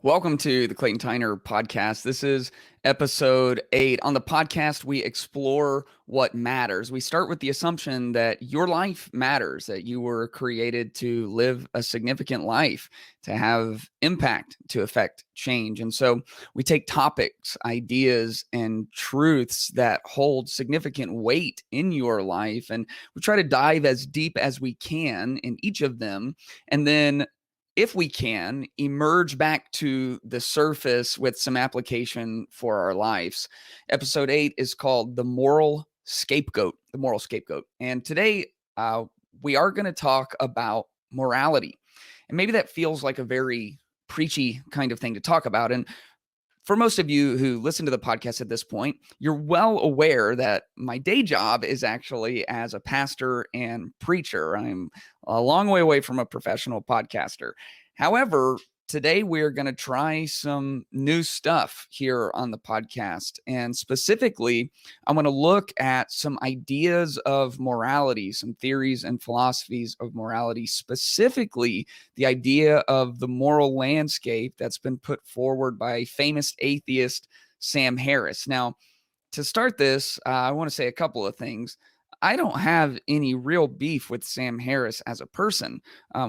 Welcome to the Clayton Tyner podcast. This is episode 8. On the podcast, we explore what matters. We start with the assumption that your life matters, that you were created to live a significant life, to have impact, to affect change. And so we take topics, ideas, and truths that hold significant weight in your life, and we try to dive as deep as we can in each of them, and then if we can, emerge back to the surface with some application for our lives. Episode 8 is called The Moral Scapegoat. The Moral Scapegoat. And today we are going to talk about morality. And maybe that feels like a very preachy kind of thing to talk about. And for most of you who listen to the podcast at this point, you're well aware that my day job is actually as a pastor and preacher. I'm a long way away from a professional podcaster. However, today we're going to try some new stuff here on the podcast. And specifically, I want to look at some ideas of morality, some theories and philosophies of morality, specifically the idea of the moral landscape that's been put forward by famous atheist Sam Harris. Now, to start this, I want to say a couple of things. I don't have any real beef with Sam Harris as a person.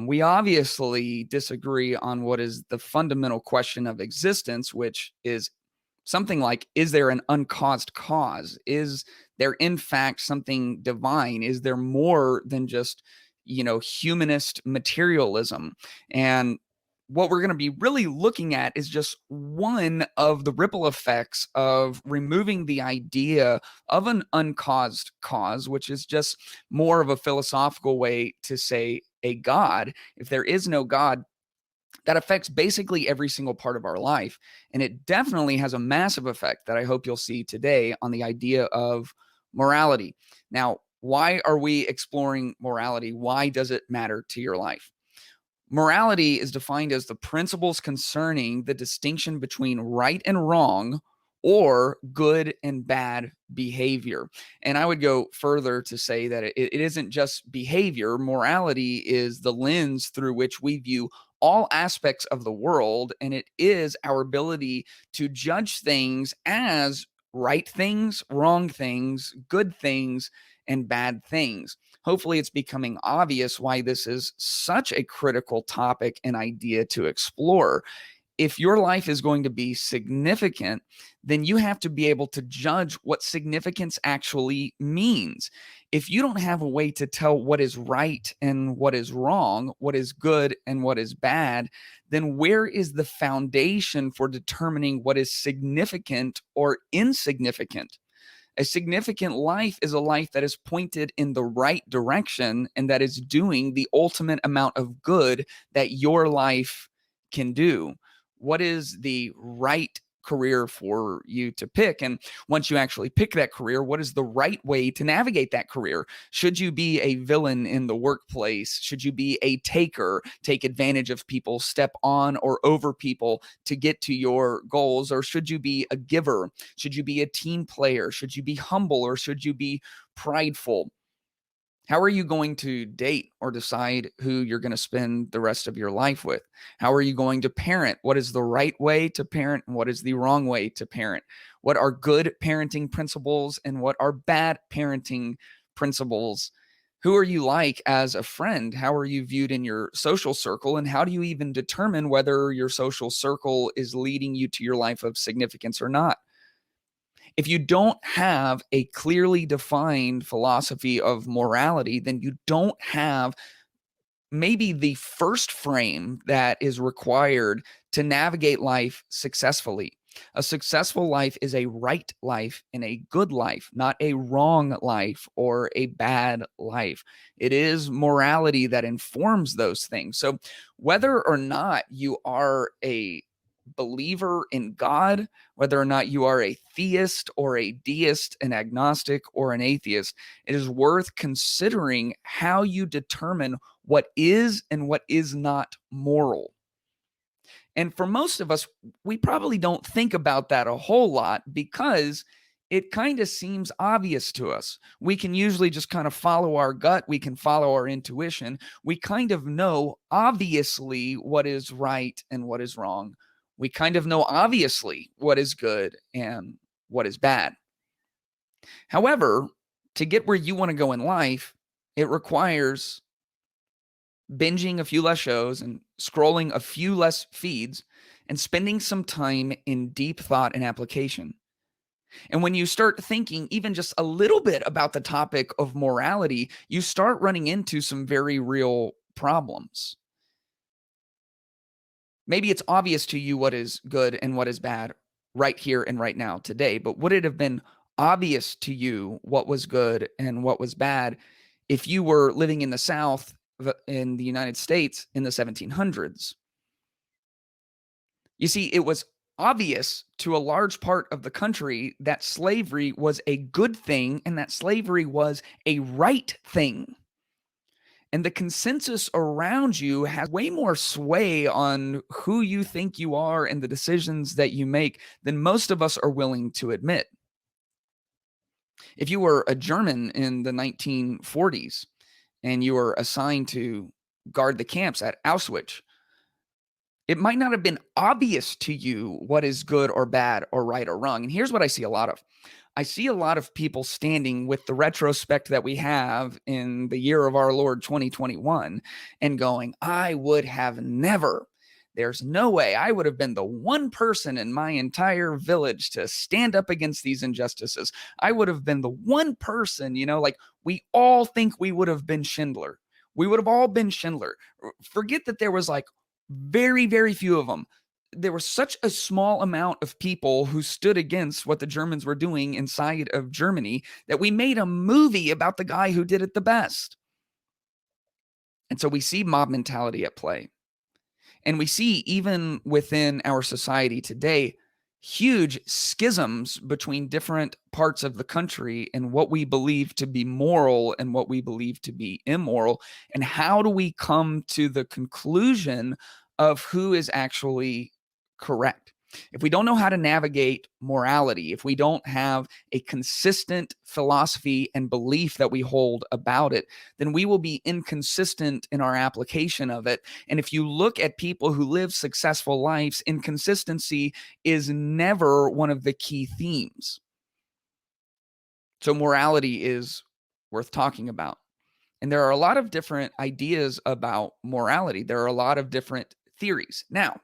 We obviously disagree on what is the fundamental question of existence, which is something like, is there an uncaused cause? Is there, in fact, something divine? Is there more than just, humanist materialism? And what we're going to be really looking at is just one of the ripple effects of removing the idea of an uncaused cause, which is just more of a philosophical way to say a God. If there is no God, that affects basically every single part of our life. And it definitely has a massive effect that I hope you'll see today on the idea of morality. Now, why are we exploring morality? Why does it matter to your life? Morality is defined as the principles concerning the distinction between right and wrong or good and bad behavior. And I would go further to say that it isn't just behavior. Morality is the lens through which we view all aspects of the world, and it is our ability to judge things as right things, wrong things, good things, and bad things. Hopefully, it's becoming obvious why this is such a critical topic and idea to explore. If your life is going to be significant, then you have to be able to judge what significance actually means. If you don't have a way to tell what is right and what is wrong, what is good and what is bad, then where is the foundation for determining what is significant or insignificant? A significant life is a life that is pointed in the right direction and that is doing the ultimate amount of good that your life can do. What is the right career for you to pick? And once you actually pick that career, what is the right way to navigate that career? Should you be a villain in the workplace? Should you be a taker, take advantage of people, step on or over people to get to your goals? Or should you be a giver? Should you be a team player? Should you be humble or should you be prideful? How are you going to date or decide who you're going to spend the rest of your life with? How are you going to parent? What is the right way to parent and what is the wrong way to parent? What are good parenting principles and what are bad parenting principles? Who are you like as a friend? How are you viewed in your social circle? And how do you even determine whether your social circle is leading you to your life of significance or not? If you don't have a clearly defined philosophy of morality, then you don't have maybe the first frame that is required to navigate life successfully. A successful life is a right life and a good life, not a wrong life or a bad life. It is morality that informs those things. So whether or not you are a believer in God, whether or not you are a theist or a deist, an agnostic or an atheist, it is worth considering how you determine what is and what is not moral. And for most of us, we probably don't think about that a whole lot because it kind of seems obvious to us. We can usually just kind of follow our gut. We can follow our intuition. We kind of know, obviously, what is right and what is wrong, We kind of know obviously what is good and what is bad. However, to get where you want to go in life, it requires binging a few less shows and scrolling a few less feeds and spending some time in deep thought and application. And when you start thinking even just a little bit about the topic of morality, you start running into some very real problems. Maybe it's obvious to you what is good and what is bad right here and right now today, but would it have been obvious to you what was good and what was bad if you were living in the South in the United States in the 1700s? You see, it was obvious to a large part of the country that slavery was a good thing and that slavery was a right thing. And the consensus around you has way more sway on who you think you are and the decisions that you make than most of us are willing to admit. If you were a German in the 1940s and you were assigned to guard the camps at Auschwitz, it might not have been obvious to you what is good or bad or right or wrong. And here's what I see a lot of. I see a lot of people standing with the retrospect that we have in the year of our Lord 2021 and going, I would have never, there's no way I would have been the one person in my entire village to stand up against these injustices. I would have been the one person, like we all think we would have been Schindler. We would have all been Schindler. Forget that there was like very, very few of them. There was such a small amount of people who stood against what the Germans were doing inside of Germany that we made a movie about the guy who did it the best. And so we see mob mentality at play. And we see even within our society today, huge schisms between different parts of the country and what we believe to be moral and what we believe to be immoral. And how do we come to the conclusion of who is actually correct? If we don't know how to navigate morality, if we don't have a consistent philosophy and belief that we hold about it, then we will be inconsistent in our application of it. And if you look at people who live successful lives, inconsistency is never one of the key themes. So morality is worth talking about. And there are a lot of different ideas about morality. There are a lot of different theories. Now,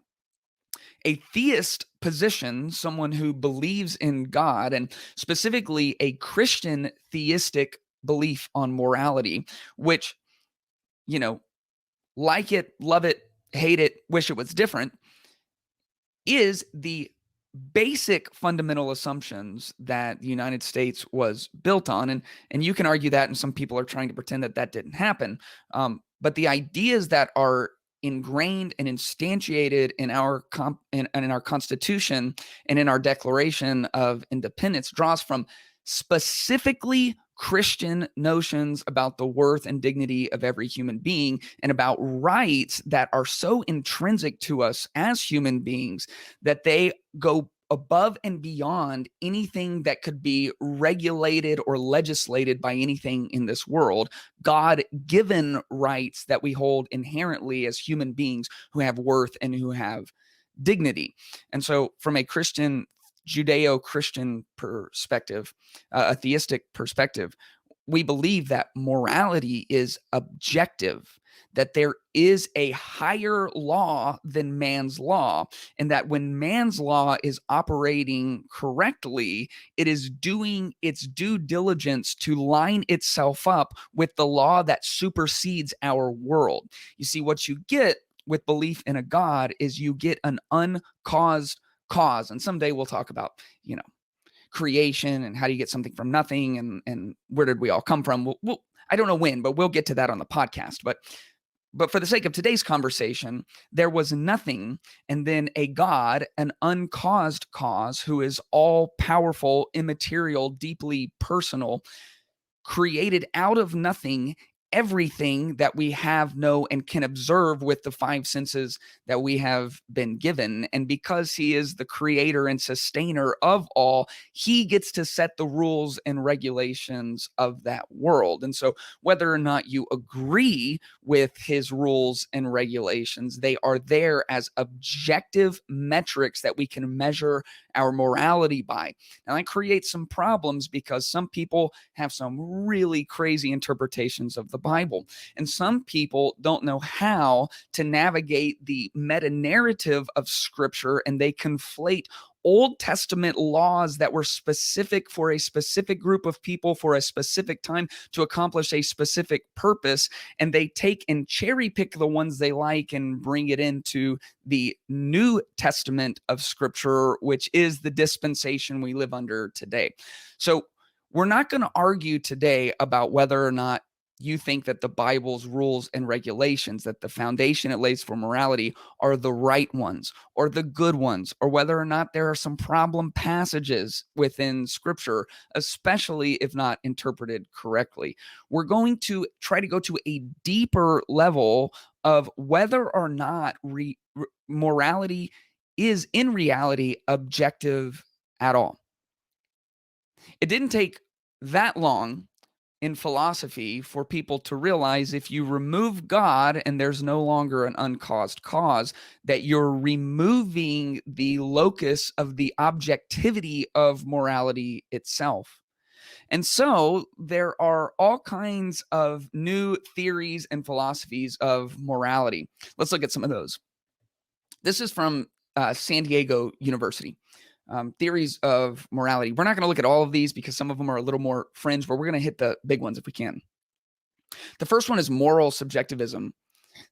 a theist position, someone who believes in God, and specifically a Christian theistic belief on morality, which, like it, love it, hate it, wish it was different, is the basic fundamental assumptions that the United States was built on. And you can argue that, and some people are trying to pretend that that didn't happen. But the ideas that are ingrained and instantiated in our in our Constitution and in our Declaration of Independence draws from specifically Christian notions about the worth and dignity of every human being and about rights that are so intrinsic to us as human beings that they go above and beyond anything that could be regulated or legislated by anything in this world. God-given rights that we hold inherently as human beings who have worth and who have dignity. And so from a Christian, Judeo-Christian perspective, a theistic perspective, we believe that morality is objective, that there is a higher law than man's law, and that when man's law is operating correctly, it is doing its due diligence to line itself up with the law that supersedes our world. You see, what you get with belief in a God is you get an uncaused cause. And someday we'll talk about, creation and how do you get something from nothing and where did we all come from? I don't know when, but we'll get to that on the podcast. But for the sake of today's conversation, there was nothing, and then a God, an uncaused cause, who is all powerful, immaterial, deeply personal, created out of nothing everything that we have, know, and can observe with the five senses that we have been given. And because he is the creator and sustainer of all, he gets to set the rules and regulations of that world. And so whether or not you agree with his rules and regulations, they are there as objective metrics that we can measure our morality by. And that creates some problems because some people have some really crazy interpretations of the Bible. And some people don't know how to navigate the meta narrative of Scripture, and they conflate Old Testament laws that were specific for a specific group of people for a specific time to accomplish a specific purpose. And they take and cherry pick the ones they like and bring it into the New Testament of Scripture, which is the dispensation we live under today. So we're not going to argue today about whether or not you think that the Bible's rules and regulations, that the foundation it lays for morality, are the right ones or the good ones, or whether or not there are some problem passages within Scripture, especially if not interpreted correctly. We're going to try to go to a deeper level of whether or not morality is in reality objective at all. It didn't take that long in philosophy for people to realize if you remove God and there's no longer an uncaused cause, that you're removing the locus of the objectivity of morality itself. And so there are all kinds of new theories and philosophies of morality. Let's look at some of those. This is from San Diego University. Theories of morality. We're not going to look at all of these because some of them are a little more fringe, but we're going to hit the big ones if we can. The first one is moral subjectivism.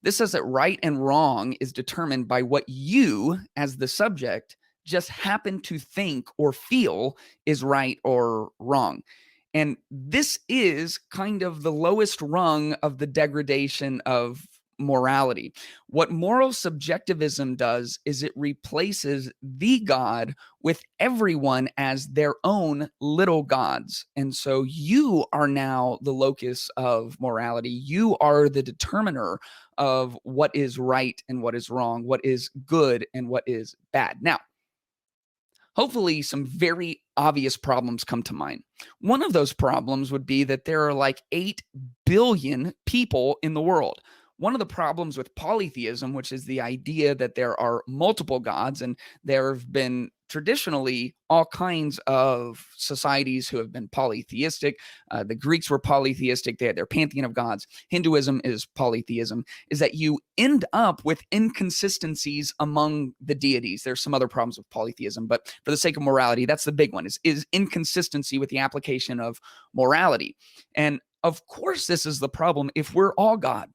This says that right and wrong is determined by what you, as the subject, just happen to think or feel is right or wrong. And this is kind of the lowest rung of the degradation of morality. What moral subjectivism does is it replaces the God with everyone as their own little gods. And so you are now the locus of morality. You are the determiner of what is right and what is wrong, what is good and what is bad. Now, hopefully some very obvious problems come to mind. One of those problems would be that there are like 8 billion people in the world. One of the problems with polytheism, which is the idea that there are multiple gods, and there have been traditionally all kinds of societies who have been polytheistic. The Greeks were polytheistic. They had their pantheon of gods. Hinduism is polytheism, is that you end up with inconsistencies among the deities. There's some other problems with polytheism, but for the sake of morality, that's the big one, is inconsistency with the application of morality. And of course, this is the problem if we're all God.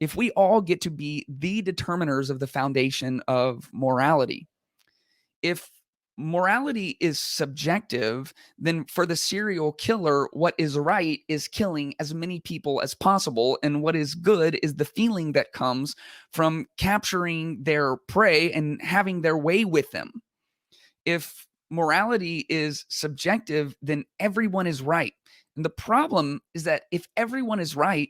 If we all get to be the determiners of the foundation of morality. If morality is subjective, then for the serial killer, what is right is killing as many people as possible. And what is good is the feeling that comes from capturing their prey and having their way with them. If morality is subjective, then everyone is right. And the problem is that if everyone is right,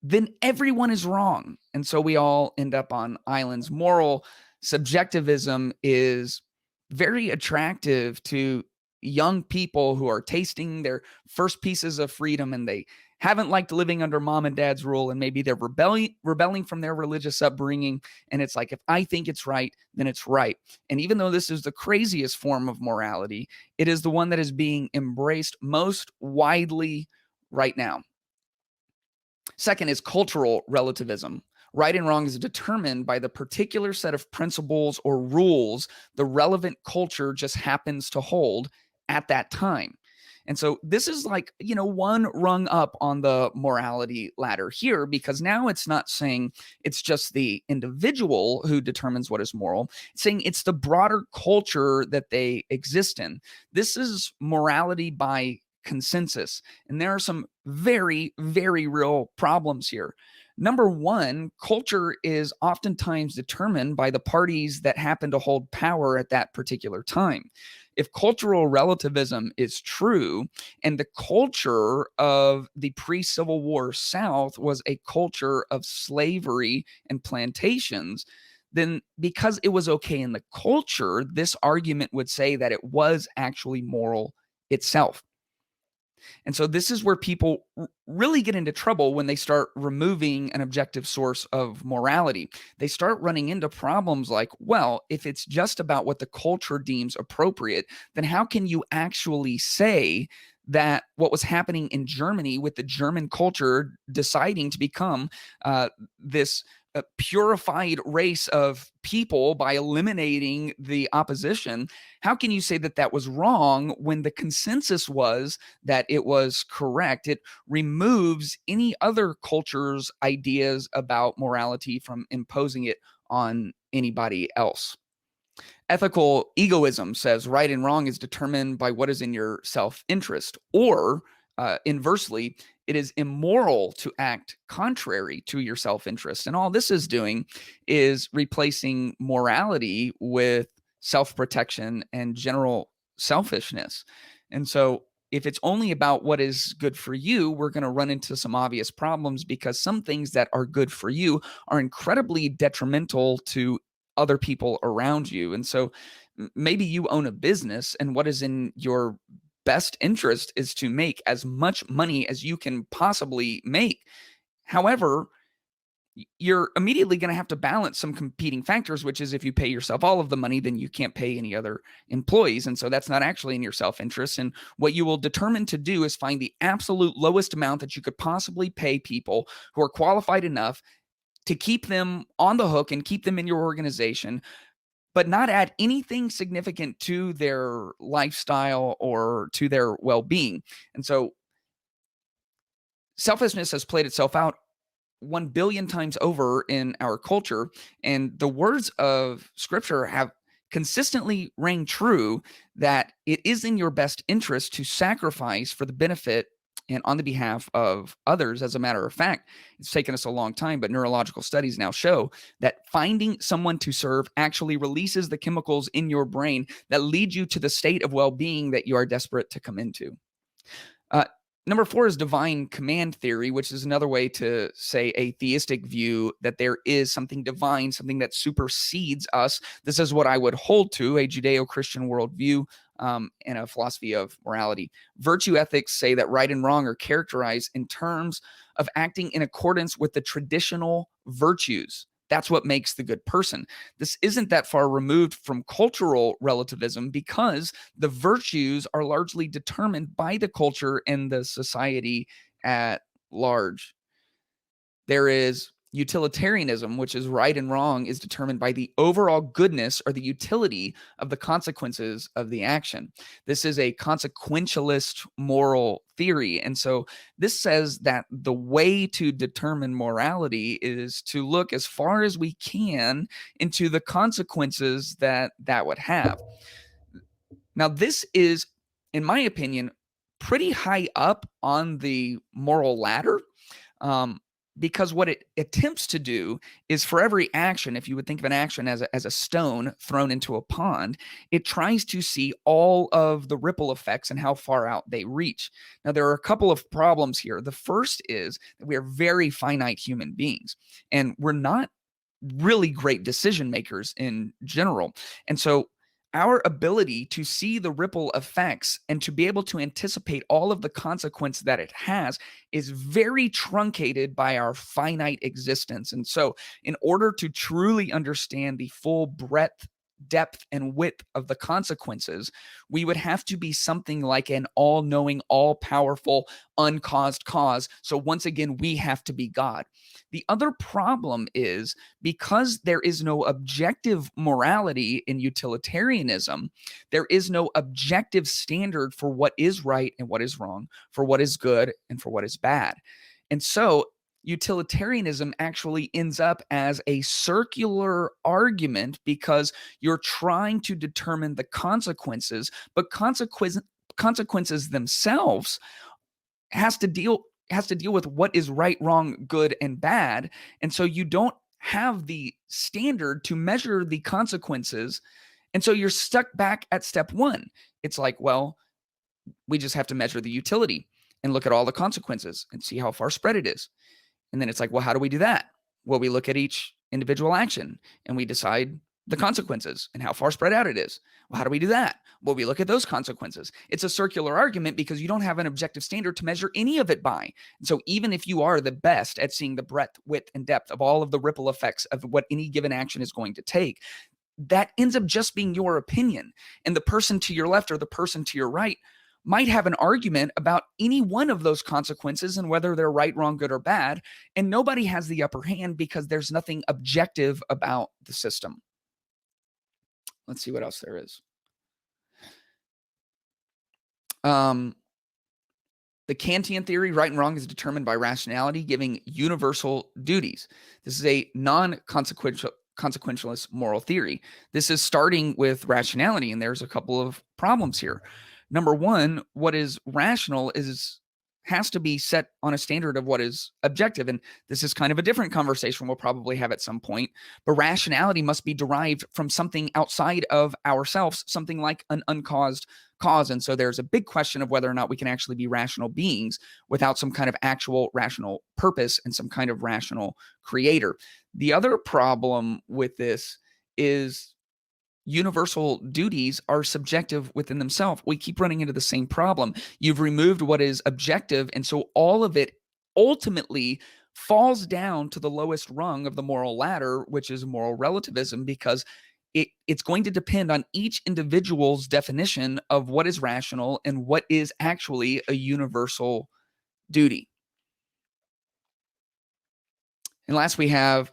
then everyone is wrong. And so we all end up on islands. Moral subjectivism is very attractive to young people who are tasting their first pieces of freedom, and they haven't liked living under mom and dad's rule, and maybe they're rebelling from their religious upbringing. And it's like, if I think it's right, then it's right. And even though this is the craziest form of morality, it is the one that is being embraced most widely right now. Second is cultural relativism. Right and wrong is determined by the particular set of principles or rules the relevant culture just happens to hold at that time. And so this is like, one rung up on the morality ladder here, because now it's not saying it's just the individual who determines what is moral. It's saying it's the broader culture that they exist in. This is morality by consensus. And there are some very, very real problems here. Number one, culture is oftentimes determined by the parties that happen to hold power at that particular time. If cultural relativism is true, and the culture of the pre-Civil War South was a culture of slavery and plantations, then because it was okay in the culture, this argument would say that it was actually moral itself. And so this is where people really get into trouble when they start removing an objective source of morality. They start running into problems like, well, if it's just about what the culture deems appropriate, then how can you actually say that what was happening in Germany with the German culture deciding to become this purified race of people by eliminating the opposition? How can you say that that was wrong when the consensus was that it was correct? It removes any other culture's ideas about morality from imposing it on anybody else. Ethical egoism says right and wrong is determined by what is in your self-interest, or inversely, it is immoral to act contrary to your self-interest. And all this is doing is replacing morality with self-protection and general selfishness. And so if it's only about what is good for you, we're going to run into some obvious problems, because some things that are good for you are incredibly detrimental to other people around you. And so maybe you own a business, and what is in your best interest is to make as much money as you can possibly make. However, you're immediately going to have to balance some competing factors, which is if you pay yourself all of the money, then you can't pay any other employees. And so that's not actually in your self-interest. And what you will determine to do is find the absolute lowest amount that you could possibly pay people who are qualified enough to keep them on the hook and keep them in your organization, but not add anything significant to their lifestyle or to their well-being. And so selfishness has played itself out 1 billion times over in our culture, and the words of scripture have consistently rang true that it is in your best interest to sacrifice for the benefit and on the behalf of others. As a matter of fact, it's taken us a long time, but neurological studies now show that finding someone to serve actually releases the chemicals in your brain that lead you to the state of well-being that you are desperate to come into. Uh, Number 4 is divine command theory, which is another way to say a theistic view that there is something divine, something that supersedes us. This is what I would hold to, a Judeo-Christian worldview and a philosophy of morality. Virtue ethics say that right and wrong are characterized in terms of acting in accordance with the traditional virtues. That's what makes the good person. This isn't that far removed from cultural relativism, because the virtues are largely determined by the culture and the society at large. There is utilitarianism, which is right and wrong is determined by the overall goodness or the utility of the consequences of the action. This is a consequentialist moral theory. And so this says that the way to determine morality is to look as far as we can into the consequences that that would have. Now, this is, in my opinion, pretty high up on the moral ladder. Because what it attempts to do is, for every action, if you would think of an action as a stone thrown into a pond, it tries to see all of the ripple effects and how far out they reach. Now, there are a couple of problems here. The first is that we are very finite human beings, and we're not really great decision makers in general. And so our ability to see the ripple effects and to be able to anticipate all of the consequence that it has is very truncated by our finite existence. And so in order to truly understand the full breadth, depth, and width of the consequences, we would have to be something like an all-knowing, all-powerful, uncaused cause. So once again, we have to be God. The other problem is, because there is no objective morality in utilitarianism, there is no objective standard for what is right and what is wrong, for what is good and for what is bad. And so utilitarianism actually ends up as a circular argument, because you're trying to determine the consequences, but consequences themselves has to deal with what is right, wrong, good, and bad. And so you don't have the standard to measure the consequences And so you're stuck back at step one. It's like, well, we just have to measure the utility and look at all the consequences and see how far spread it is. And then it's like, well, how do we do that? Well, we look at each individual action and we decide the consequences and how far spread out it is. Well, how do we do that? Well, we look at those consequences. It's a circular argument because you don't have an objective standard to measure any of it by. And so even if you are the best at seeing the breadth, width, and depth of all of the ripple effects of what any given action is going to take, that ends up just being your opinion. And the person to your left or the person to your right might have an argument about any one of those consequences and whether they're right, wrong, good, or bad. And nobody has the upper hand because there's nothing objective about the system. Let's see what else there is. The Kantian theory, right and wrong, is determined by rationality, giving universal duties. This is a non-consequentialist moral theory. This is starting with rationality, and there's a couple of problems here. Number one, what is rational has to be set on a standard of what is objective. And this is kind of a different conversation we'll probably have at some point. But rationality must be derived from something outside of ourselves, something like an uncaused cause. And so there's a big question of whether or not we can actually be rational beings without some kind of actual rational purpose and some kind of rational creator. The other problem with this is universal duties are subjective within themselves. We keep running into the same problem. You've removed what is objective, and so all of it ultimately falls down to the lowest rung of the moral ladder, which is moral relativism, because it's going to depend on each individual's definition of what is rational and what is actually a universal duty. And last, we have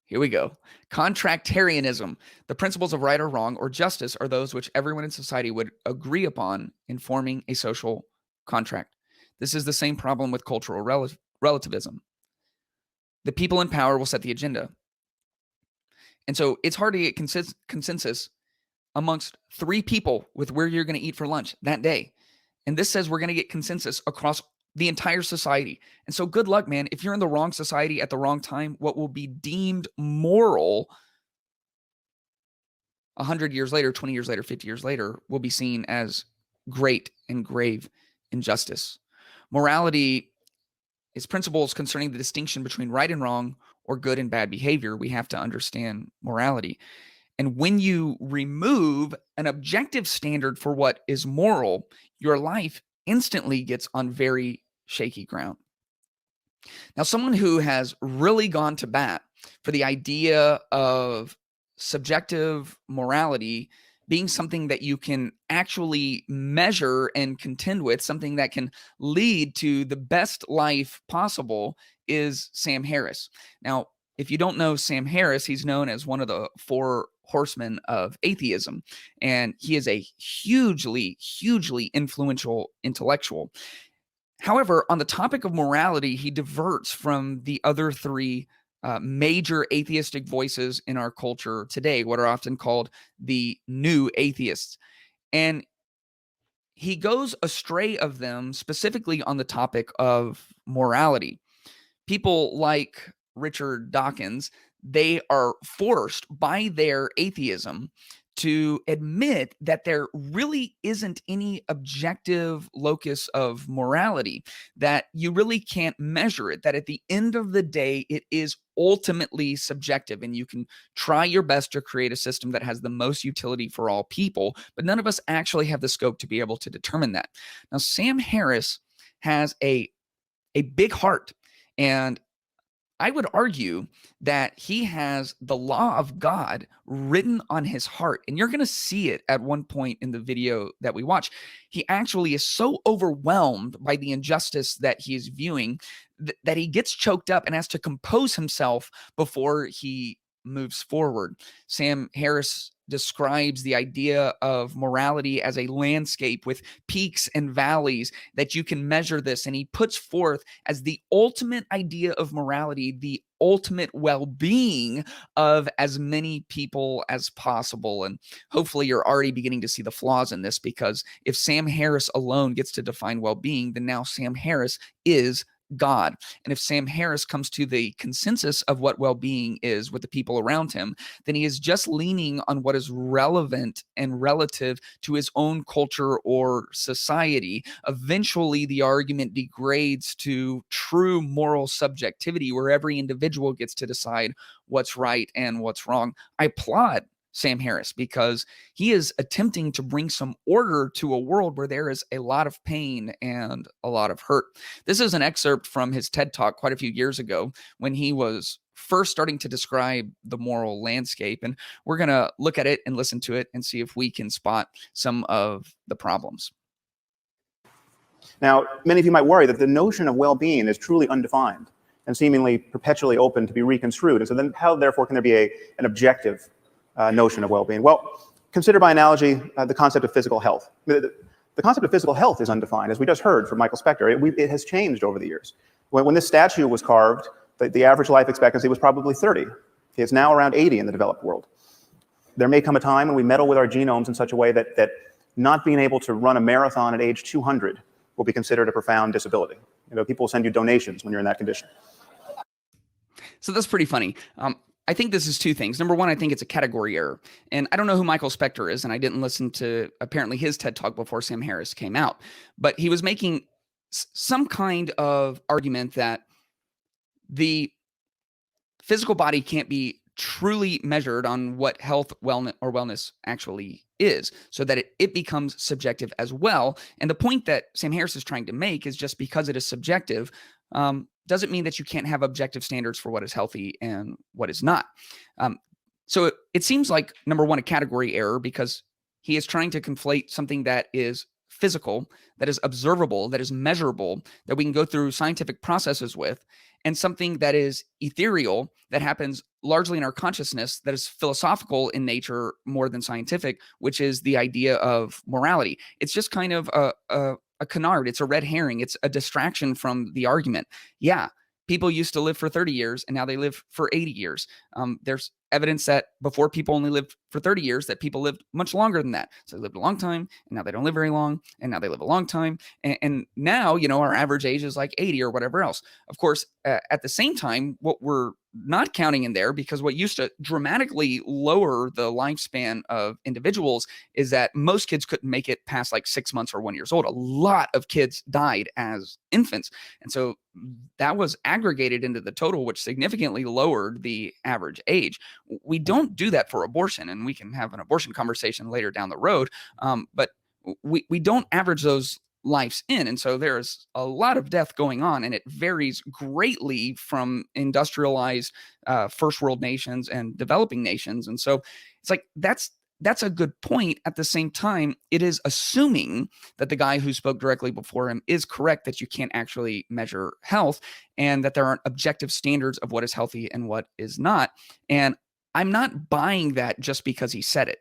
here we go. Contractarianism. The principles of right or wrong or justice are those which everyone in society would agree upon in forming a social contract. This is the same problem with cultural relativism. The people in power will set the agenda. And so it's hard to get consensus amongst three people with where you're going to eat for lunch that day. And this says we're going to get consensus across the entire society. And so good luck, man. If you're in the wrong society at the wrong time, what will be deemed moral 100 years later, 20 years later, 50 years later, will be seen as great and grave injustice. Morality is principles concerning the distinction between right and wrong or good and bad behavior. We have to understand morality. And when you remove an objective standard for what is moral, your life instantly gets on very shaky ground. Now, someone who has really gone to bat for the idea of subjective morality being something that you can actually measure and contend with, something that can lead to the best life possible, is Sam Harris. Now, if you don't know Sam Harris, he's known as one of the four horsemen of atheism, and he is a hugely, hugely influential intellectual. However, on the topic of morality, he diverts from the other three major atheistic voices in our culture today, what are often called the new atheists. And he goes astray of them specifically on the topic of morality. People like Richard Dawkins, they are forced by their atheism to admit that there really isn't any objective locus of morality, that you really can't measure it, that at the end of the day, it is ultimately subjective, and you can try your best to create a system that has the most utility for all people, but none of us actually have the scope to be able to determine that. Now, Sam Harris has a big heart, and I would argue that he has the law of God written on his heart. And you're going to see it at one point in the video that we watch. He actually is so overwhelmed by the injustice that he is viewing that he gets choked up and has to compose himself before he moves forward. Sam Harris describes the idea of morality as a landscape with peaks and valleys, that you can measure this. And he puts forth as the ultimate idea of morality, the ultimate well-being of as many people as possible. And hopefully you're already beginning to see the flaws in this, because if Sam Harris alone gets to define well-being, then now Sam Harris is God. And if Sam Harris comes to the consensus of what well-being is with the people around him, then he is just leaning on what is relevant and relative to his own culture or society. Eventually, the argument degrades to true moral subjectivity, where every individual gets to decide what's right and what's wrong. I applaud Sam Harris because he is attempting to bring some order to a world where there is a lot of pain and a lot of hurt. This is an excerpt from his TED Talk quite a few years ago when he was first starting to describe the moral landscape. And we're going to look at it and listen to it and see if we can spot some of the problems. Now, many of you might worry that the notion of well-being is truly undefined and seemingly perpetually open to be reconstrued. And so then how, therefore, can there be an objective notion of well-being? Well, consider by analogy the concept of physical health. The concept of physical health is undefined, as we just heard from Michael Spector. It has changed over the years. When this statue was carved, the average life expectancy was probably 30. It's now around 80 in the developed world. There may come a time when we meddle with our genomes in such a way that not being able to run a marathon at age 200 will be considered a profound disability. People will send you donations when you're in that condition. So that's pretty funny. I think this is two things. Number one, I think it's a category error. And I don't know who Michael Spector is, and I didn't listen to apparently his TED Talk before Sam Harris came out. But he was making some kind of argument that the physical body can't be truly measured on what health, wellness actually is, so that it becomes subjective as well. And the point that Sam Harris is trying to make is just because it is subjective, doesn't mean that you can't have objective standards for what is healthy and what is not. So it seems like, number one, a category error, because he is trying to conflate something that is physical, that is observable, that is measurable, that we can go through scientific processes with, and something that is ethereal, that happens largely in our consciousness, that is philosophical in nature more than scientific, which is the idea of morality. It's just kind of a canard. It's a red herring. It's a distraction from the argument. Yeah, people used to live for 30 years and now they live for 80 years. There's evidence that before people only lived for 30 years, that people lived much longer than that. So they lived a long time, and now they don't live very long, and now they live a long time. And now, our average age is like 80 or whatever else. Of course, at the same time, what we're not counting in there, because what used to dramatically lower the lifespan of individuals is that most kids couldn't make it past like 6 months or 1 year old. A lot of kids died as infants. And so that was aggregated into the total, which significantly lowered the average age. We don't do that for abortion, and we can have an abortion conversation later down the road. But we don't average those lives in. And so there's a lot of death going on, and it varies greatly from industrialized first world nations and developing nations. And so it's like, that's a good point. At the same time, it is assuming that the guy who spoke directly before him is correct, that you can't actually measure health, and that there aren't objective standards of what is healthy and what is not. And I'm not buying that just because he said it.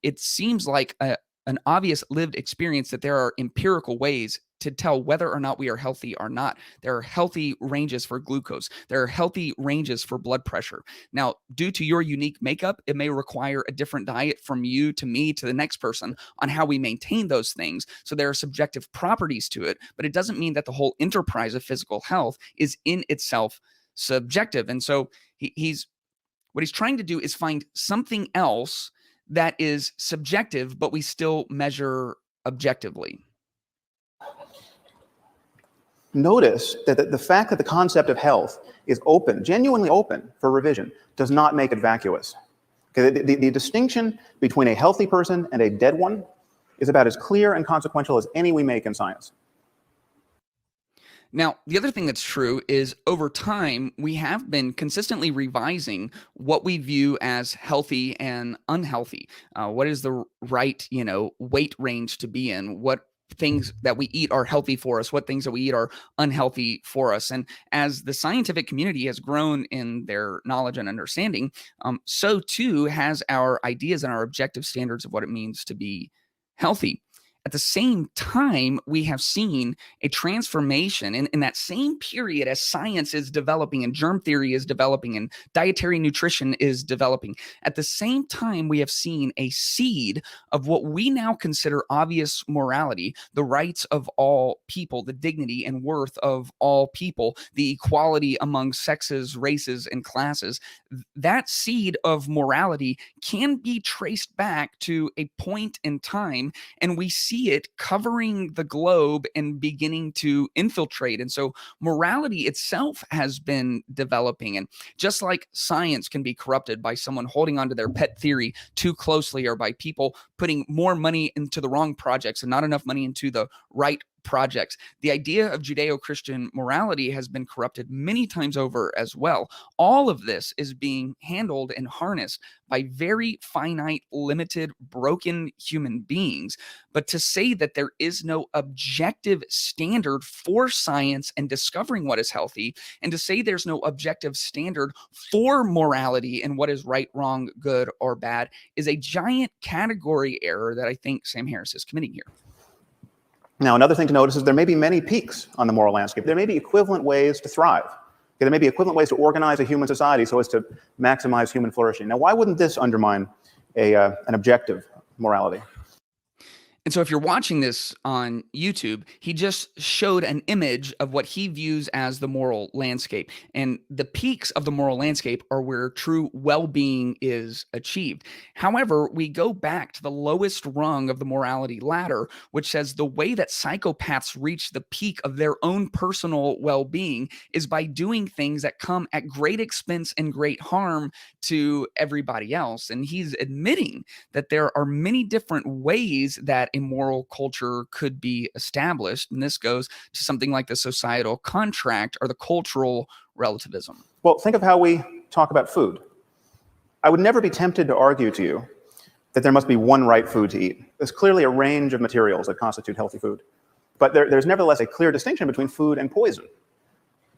It seems like an obvious lived experience that there are empirical ways to tell whether or not we are healthy or not. There are healthy ranges for glucose. There are healthy ranges for blood pressure. Now, due to your unique makeup, it may require a different diet from you to me to the next person on how we maintain those things. So there are subjective properties to it, but it doesn't mean that the whole enterprise of physical health is in itself subjective. And so what he's trying to do is find something else that is subjective, but we still measure objectively. Notice that the fact that the concept of health is open, genuinely open for revision, does not make it vacuous. Okay, the distinction between a healthy person and a dead one is about as clear and consequential as any we make in science. Now, the other thing that's true is over time, we have been consistently revising what we view as healthy and unhealthy. What is the right, weight range to be in? What things that we eat are healthy for us? What things that we eat are unhealthy for us? And as the scientific community has grown in their knowledge and understanding, so too has our ideas and our objective standards of what it means to be healthy. At the same time, we have seen a transformation in that same period as science is developing and germ theory is developing and dietary nutrition is developing. At the same time, we have seen a seed of what we now consider obvious morality, the rights of all people, the dignity and worth of all people, the equality among sexes, races, and classes. That seed of morality can be traced back to a point in time, and we see it covering the globe and beginning to infiltrate. And so morality itself has been developing. And just like science can be corrupted by someone holding onto their pet theory too closely, or by people putting more money into the wrong projects and not enough money into the right projects, the idea of Judeo-Christian morality has been corrupted many times over as well. All of this is being handled and harnessed by very finite, limited, broken human beings. But to say that there is no objective standard for science and discovering what is healthy, and to say there's no objective standard for morality and what is right, wrong, good, or bad, is a giant category error that I think Sam Harris is committing here. Now, another thing to notice is there may be many peaks on the moral landscape. There may be equivalent ways to thrive. There may be equivalent ways to organize a human society so as to maximize human flourishing. Now, why wouldn't this undermine an objective morality? And so if you're watching this on YouTube, he just showed an image of what he views as the moral landscape. And the peaks of the moral landscape are where true well-being is achieved. However, we go back to the lowest rung of the morality ladder, which says the way that psychopaths reach the peak of their own personal well-being is by doing things that come at great expense and great harm to everybody else. And he's admitting that there are many different ways that a moral culture could be established. And this goes to something like the societal contract or the cultural relativism. Well, think of how we talk about food. I would never be tempted to argue to you that there must be one right food to eat. There's clearly a range of materials that constitute healthy food. But there's nevertheless a clear distinction between food and poison.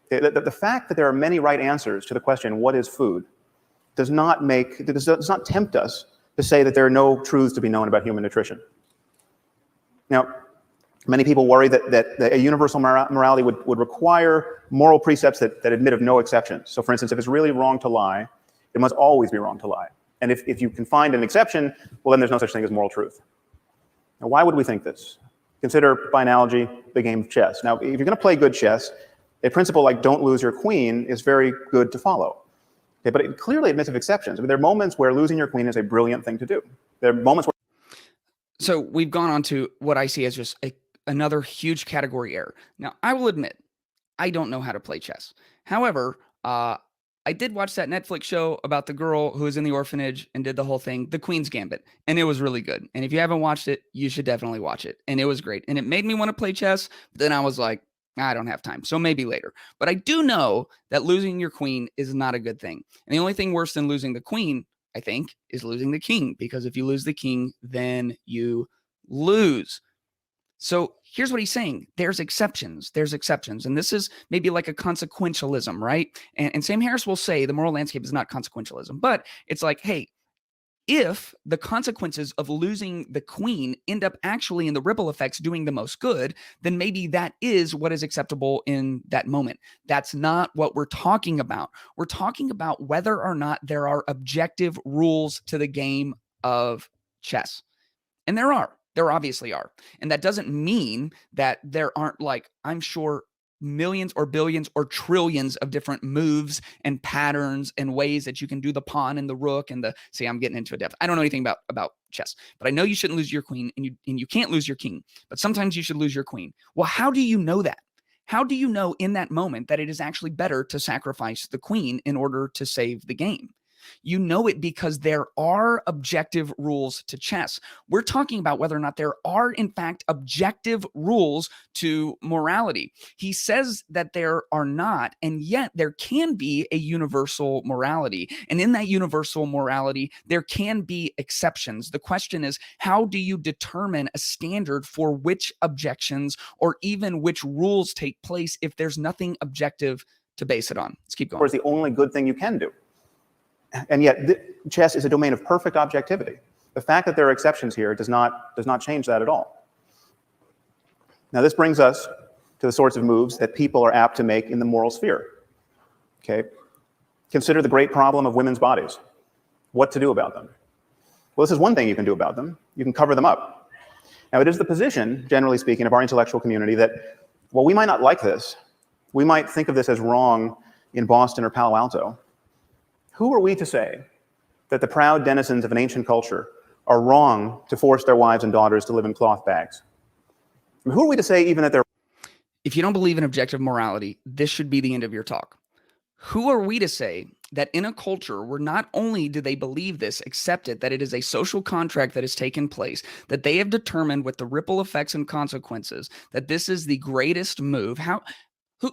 The fact that there are many right answers to the question, what is food, does not tempt us to say that there are no truths to be known about human nutrition. Now, many people worry that a universal morality would require moral precepts that admit of no exceptions. So, for instance, if it's really wrong to lie, it must always be wrong to lie. And if you can find an exception, well, then there's no such thing as moral truth. Now, why would we think this? Consider, by analogy, the game of chess. Now, if you're going to play good chess, a principle like don't lose your queen is very good to follow. Okay, but it clearly admits of exceptions. I mean, there are moments where losing your queen is a brilliant thing to do. There are moments where... So we've gone on to what I see as just another huge category error. Now, I will admit, I don't know how to play chess. However, I did watch that Netflix show about the girl who was in the orphanage and did the whole thing, The Queen's Gambit, and it was really good. And if you haven't watched it, you should definitely watch it. And it was great. And it made me want to play chess. But then I was like, I don't have time, so maybe later. But I do know that losing your queen is not a good thing. And the only thing worse than losing the queen, I think, is losing the king, because if you lose the king, then you lose. So here's what he's saying. There's exceptions. And this is maybe like a consequentialism, right? And Sam Harris will say the moral landscape is not consequentialism, but it's like, hey, if the consequences of losing the queen end up actually in the ripple effects doing the most good, then maybe that is what is acceptable in that moment. That's not what we're talking about. We're talking about whether or not there are objective rules to the game of chess. And there obviously are. And that doesn't mean that there aren't, like, I'm sure, millions or billions or trillions of different moves and patterns and ways that you can do the pawn and the rook and the... See, I'm getting into a depth. I don't know anything about chess, but I know you shouldn't lose your queen and you can't lose your king, but sometimes you should lose your queen. Well, how do you know that? How do you know in that moment that it is actually better to sacrifice the queen in order to save the game? You know it because there are objective rules to chess. We're talking about whether or not there are, in fact, objective rules to morality. He says that there are not, and yet there can be a universal morality. And in that universal morality, there can be exceptions. The question is, how do you determine a standard for which objections or even which rules take place if there's nothing objective to base it on? Let's keep going. Or is the only good thing you can do. And yet, chess is a domain of perfect objectivity. The fact that there are exceptions here does not change that at all. Now, this brings us to the sorts of moves that people are apt to make in the moral sphere. Okay? Consider the great problem of women's bodies. What to do about them? Well, this is one thing you can do about them. You can cover them up. Now, it is the position, generally speaking, of our intellectual community that, well, we might not like this. We might think of this as wrong in Boston or Palo Alto. Who are we to say that the proud denizens of an ancient culture are wrong to force their wives and daughters to live in cloth bags? And who are we to say even that they're... If you don't believe in objective morality, this should be the end of your talk. Who are we to say that in a culture where not only do they believe this, accept it, that it is a social contract that has taken place, that they have determined with the ripple effects and consequences, that this is the greatest move?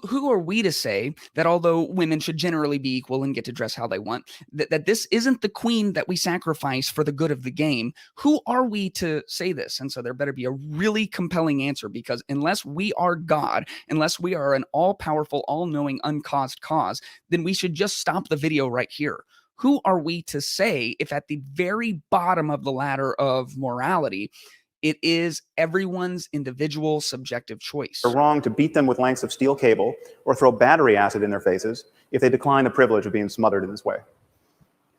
Who are we to say that although women should generally be equal and get to dress how they want, that this isn't the queen that we sacrifice for the good of the game? Who are we to say this? And so there better be a really compelling answer, because unless we are God, unless we are an all-powerful, all-knowing, uncaused cause, then we should just stop the video right here. Who are we to say if at the very bottom of the ladder of morality, it is everyone's individual subjective choice? They're wrong to beat them with lengths of steel cable or throw battery acid in their faces if they decline the privilege of being smothered in this way.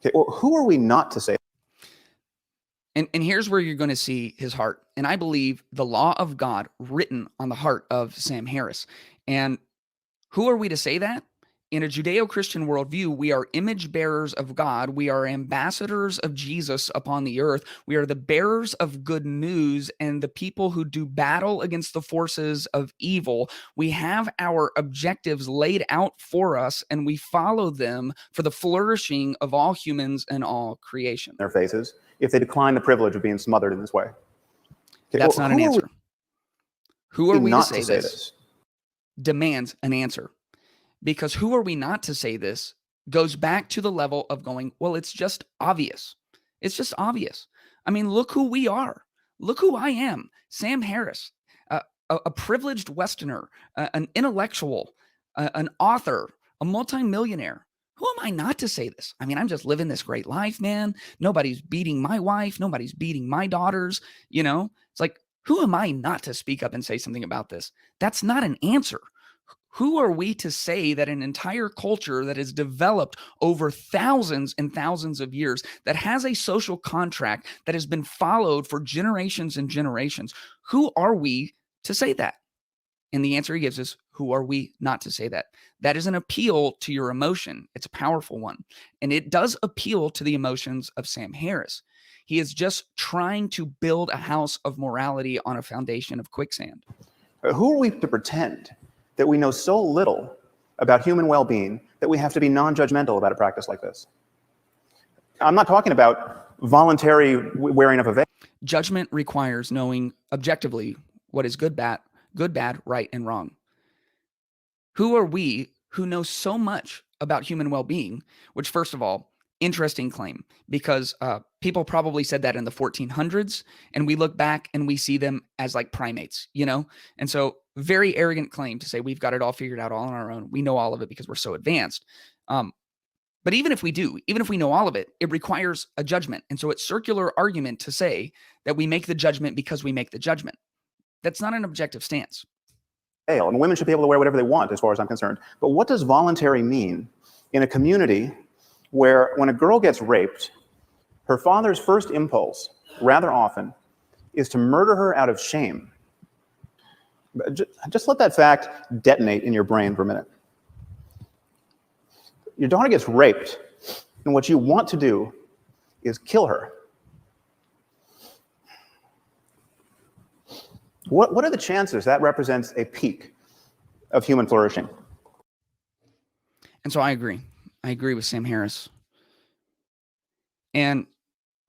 Okay, well, who are we not to say? And here's where you're going to see his heart. And I believe the law of God written on the heart of Sam Harris. And who are we to say that? In a Judeo-Christian worldview, we are image bearers of God. We are ambassadors of Jesus upon the earth. We are the bearers of good news and the people who do battle against the forces of evil. We have our objectives laid out for us, and we follow them for the flourishing of all humans and all creation. Their faces if they decline the privilege of being smothered in this way. Okay, That's not an answer. Who are we to say this? Demands an answer. Because who are we not to say this goes back to the level of going, well, it's just obvious. It's just obvious. I mean, look who we are. Look who I am. Sam Harris, a privileged Westerner, an intellectual, an author, a multimillionaire. Who am I not to say this? I mean, I'm just living this great life, man. Nobody's beating my wife. Nobody's beating my daughters. You know, it's like, who am I not to speak up and say something about this? That's not an answer. Who are we to say that an entire culture that is developed over thousands and thousands of years, that has a social contract that has been followed for generations and generations, who are we to say that? And the answer he gives is, who are we not to say that? That is an appeal to your emotion. It's a powerful one. And it does appeal to the emotions of Sam Harris. He is just trying to build a house of morality on a foundation of quicksand. Who are we to pretend that we know so little about human well-being that we have to be non-judgmental about a practice like this? I'm not talking about voluntary wearing of a veil. Judgment requires knowing objectively what is good, bad, right, and wrong. Who are we who know so much about human well-being, which, first of all, interesting claim, because people probably said that in the 1400s, and we look back and we see them as like primates, you know? And so very arrogant claim to say we've got it all figured out all on our own. We know all of it because we're so advanced. But even if we do, even if we know all of it, it requires a judgment. And so it's circular argument to say that we make the judgment because we make the judgment. That's not an objective stance. And women should be able to wear whatever they want, as far as I'm concerned. But what does voluntary mean in a community where when a girl gets raped, her father's first impulse, rather often, is to murder her out of shame? Just let that fact detonate in your brain for a minute. Your daughter gets raped, and what you want to do is kill her. What are the chances that represents a peak of human flourishing? And so I agree. I agree with Sam Harris. And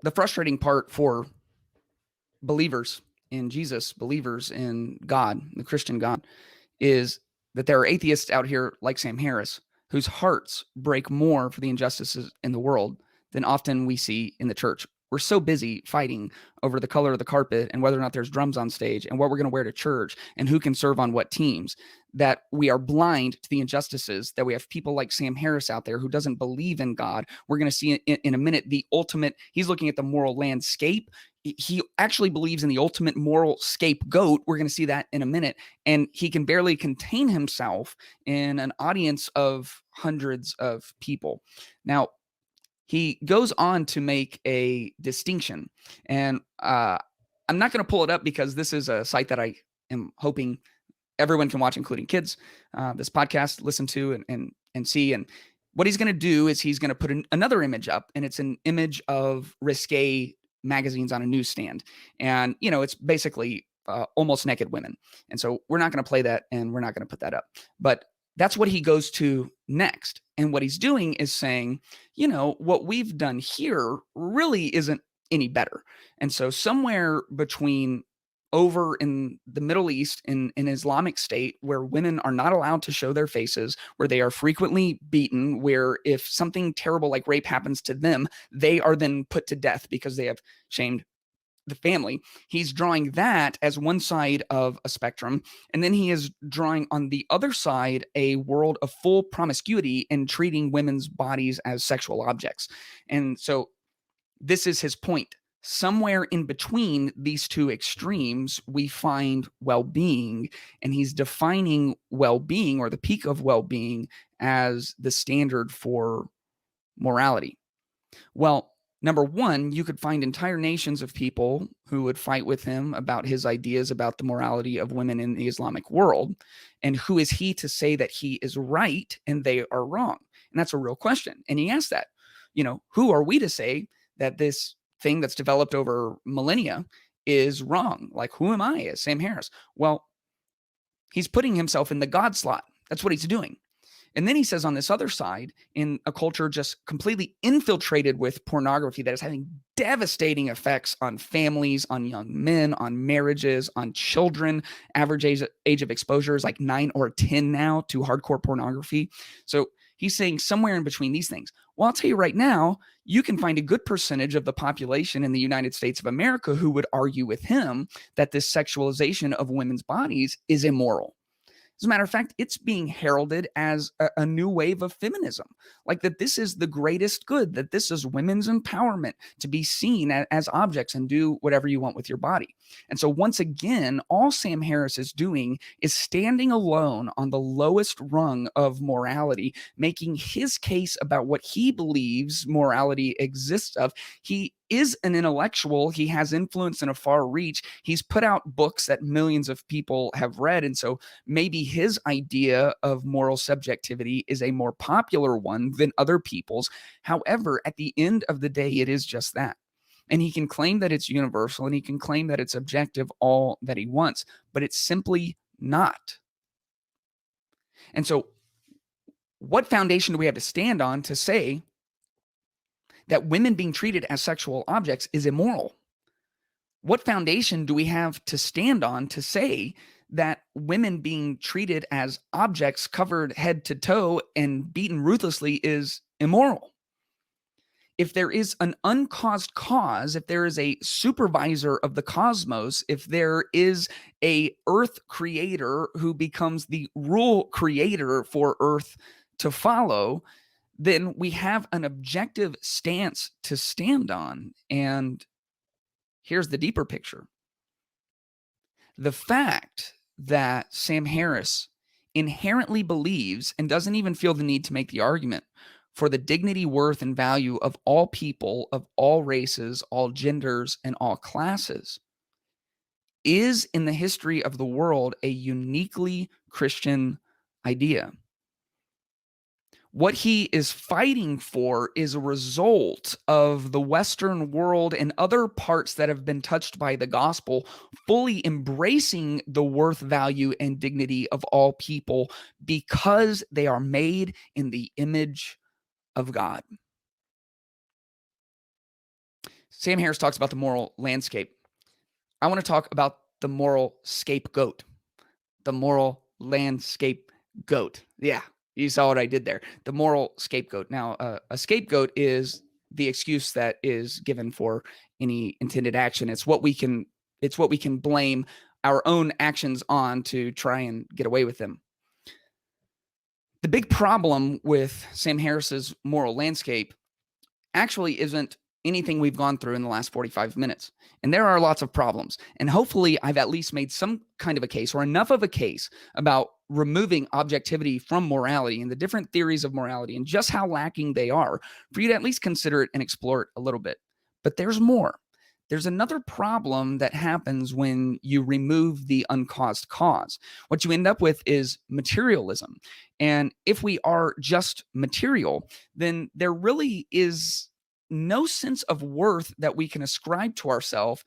the frustrating part for believers in Jesus, believers in God, the Christian God, is that there are atheists out here like Sam Harris whose hearts break more for the injustices in the world than often we see in the church. we're so busy fighting over the color of the carpet and whether or not there's drums on stage and what we're going to wear to church and who can serve on what teams, that we are blind to the injustices, that we have people like Sam Harris out there who doesn't believe in God. We're going to see in a minute the ultimate, he's looking at the moral landscape. He actually believes in the ultimate moral scapegoat. We're going to see that in a minute. And he can barely contain himself in an audience of hundreds of people. Now, he goes on to make a distinction, and I'm not going to pull it up because this is a site that I am hoping everyone can watch, including kids, this podcast, listen to and see. And what he's going to do is he's going to put another image up, and it's an image of risque magazines on a newsstand. And, it's basically almost naked women. And so we're not going to play that, and we're not going to put that up. But that's what he goes to next. And what he's doing is saying, what we've done here really isn't any better. And so somewhere between over in the Middle East, in an Islamic state, where women are not allowed to show their faces, where they are frequently beaten, where if something terrible like rape happens to them, they are then put to death because they have shamed the family. He's drawing that as one side of a spectrum. And then he is drawing on the other side a world of full promiscuity and treating women's bodies as sexual objects. And so this is his point. Somewhere in between these two extremes, we find well-being, and he's defining well-being, or the peak of well-being, as the standard for morality. Well, number one, you could find entire nations of people who would fight with him about his ideas about the morality of women in the Islamic world. And who is he to say that he is right and they are wrong? And that's a real question. And he asked that, who are we to say that this thing that's developed over millennia is wrong? Like, who am I as Sam Harris? Well, he's putting himself in the God slot. That's what he's doing. And then he says on this other side, in a culture just completely infiltrated with pornography that is having devastating effects on families, on young men, on marriages, on children. Average age of exposure is like 9 or 10 now to hardcore pornography. So he's saying somewhere in between these things. Well, I'll tell you right now, you can find a good percentage of the population in the United States of America who would argue with him that this sexualization of women's bodies is immoral. As a matter of fact, it's being heralded as a new wave of feminism, like that this is the greatest good, that this is women's empowerment, to be seen as objects and do whatever you want with your body. And so once again, all Sam Harris is doing is standing alone on the lowest rung of morality, making his case about what he believes morality exists of. He is an intellectual. He has influence and a far reach. He's put out books that millions of people have read. And so maybe his idea of moral subjectivity is a more popular one than other people's. However, at the end of the day, it is just that. And he can claim that it's universal, and he can claim that it's objective all that he wants, but it's simply not. And so what foundation do we have to stand on to say that women being treated as sexual objects is immoral? What foundation do we have to stand on to say that women being treated as objects covered head to toe and beaten ruthlessly is immoral? If there is an uncaused cause, if there is a supervisor of the cosmos, if there is a earth creator who becomes the rule creator for earth to follow, then we have an objective stance to stand on. And here's the deeper picture. The fact that Sam Harris inherently believes and doesn't even feel the need to make the argument for the dignity, worth, and value of all people, of all races, all genders, and all classes is, in the history of the world, a uniquely Christian idea. What he is fighting for is a result of the Western world and other parts that have been touched by the gospel fully embracing the worth, value, and dignity of all people because they are made in the image of God. Sam Harris talks about the moral landscape. I want to talk about the moral scapegoat. The moral landscape goat. Yeah. You saw what I did there. The moral scapegoat. Now, a scapegoat is the excuse that is given for any intended action. It's what we can blame our own actions on to try and get away with them. The big problem with Sam Harris's moral landscape actually isn't anything we've gone through in the last 45 minutes. And there are lots of problems. And hopefully I've at least made some kind of a case, or enough of a case, about removing objectivity from morality and the different theories of morality and just how lacking they are, for you to at least consider it and explore it a little bit. But there's more. There's another problem that happens when you remove the uncaused cause. What you end up with is materialism. And if we are just material, then there really is no sense of worth that we can ascribe to ourselves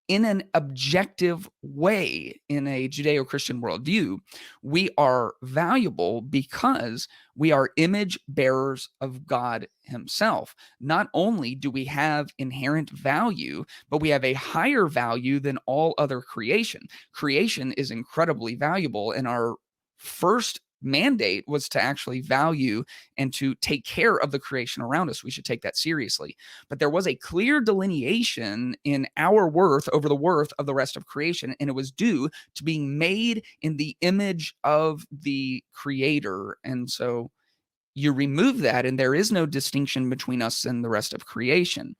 in an objective way. In a Judeo-Christian worldview, we are valuable because we are image bearers of God himself. Not only do we have inherent value, but we have a higher value than all other creation. Creation is incredibly valuable, and our first mandate was to actually value and to take care of the creation around us. We should take that seriously. But there was a clear delineation in our worth over the worth of the rest of creation, and it was due to being made in the image of the Creator. And so you remove that, and there is no distinction between us and the rest of creation.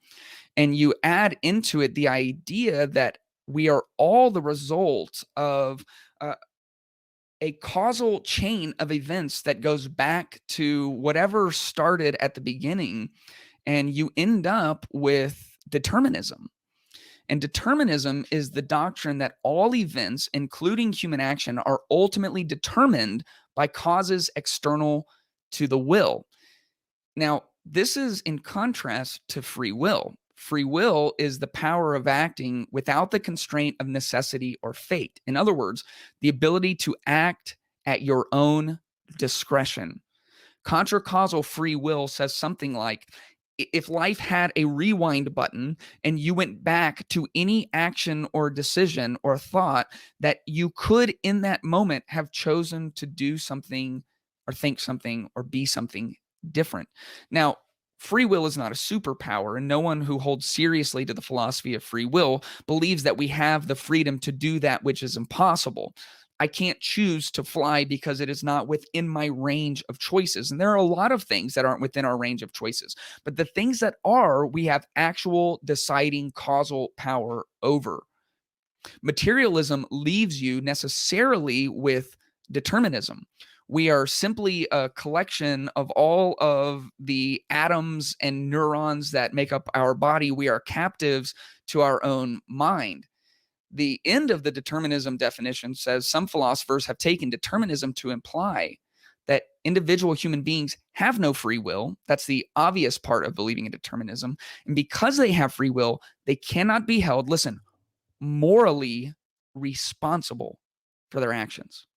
And you add into it the idea that we are all the result of a causal chain of events that goes back to whatever started at the beginning, and you end up with determinism. And determinism is the doctrine that all events, including human action, are ultimately determined by causes external to the will. Now, this is in contrast to free will. Free will is the power of acting without the constraint of necessity or fate. In other words, the ability to act at your own discretion. Contra-causal free will says something like, if life had a rewind button and you went back to any action or decision or thought that you could in that moment have chosen to do something or think something or be something different. Now, free will is not a superpower, and no one who holds seriously to the philosophy of free will believes that we have the freedom to do that which is impossible. I can't choose to fly because it is not within my range of choices. And there are a lot of things that aren't within our range of choices. But the things that are, we have actual deciding causal power over. Materialism leaves you necessarily with determinism. We are simply a collection of all of the atoms and neurons that make up our body. We are captives to our own mind. The end of the determinism definition says some philosophers have taken determinism to imply that individual human beings have no free will. That's the obvious part of believing in determinism. And because they have free will, they cannot be held, listen, morally responsible for their actions.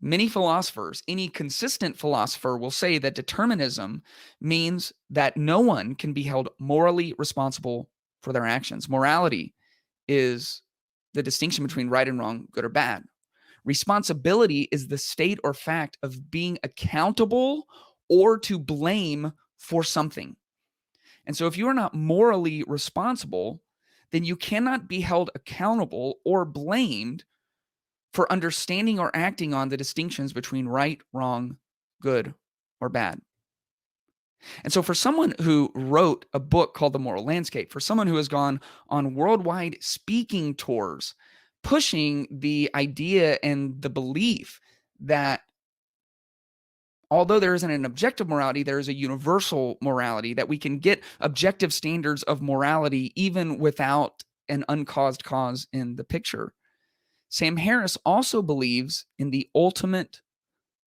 Many philosophers, any consistent philosopher, will say that determinism means that no one can be held morally responsible for their actions. Morality is the distinction between right and wrong, good or bad. Responsibility is the state or fact of being accountable or to blame for something. And so if you are not morally responsible, then you cannot be held accountable or blamed for understanding or acting on the distinctions between right, wrong, good, or bad. And so for someone who wrote a book called The Moral Landscape, for someone who has gone on worldwide speaking tours, pushing the idea and the belief that although there isn't an objective morality, there is a universal morality, that we can get objective standards of morality even without an uncaused cause in the picture. Sam Harris also believes in the ultimate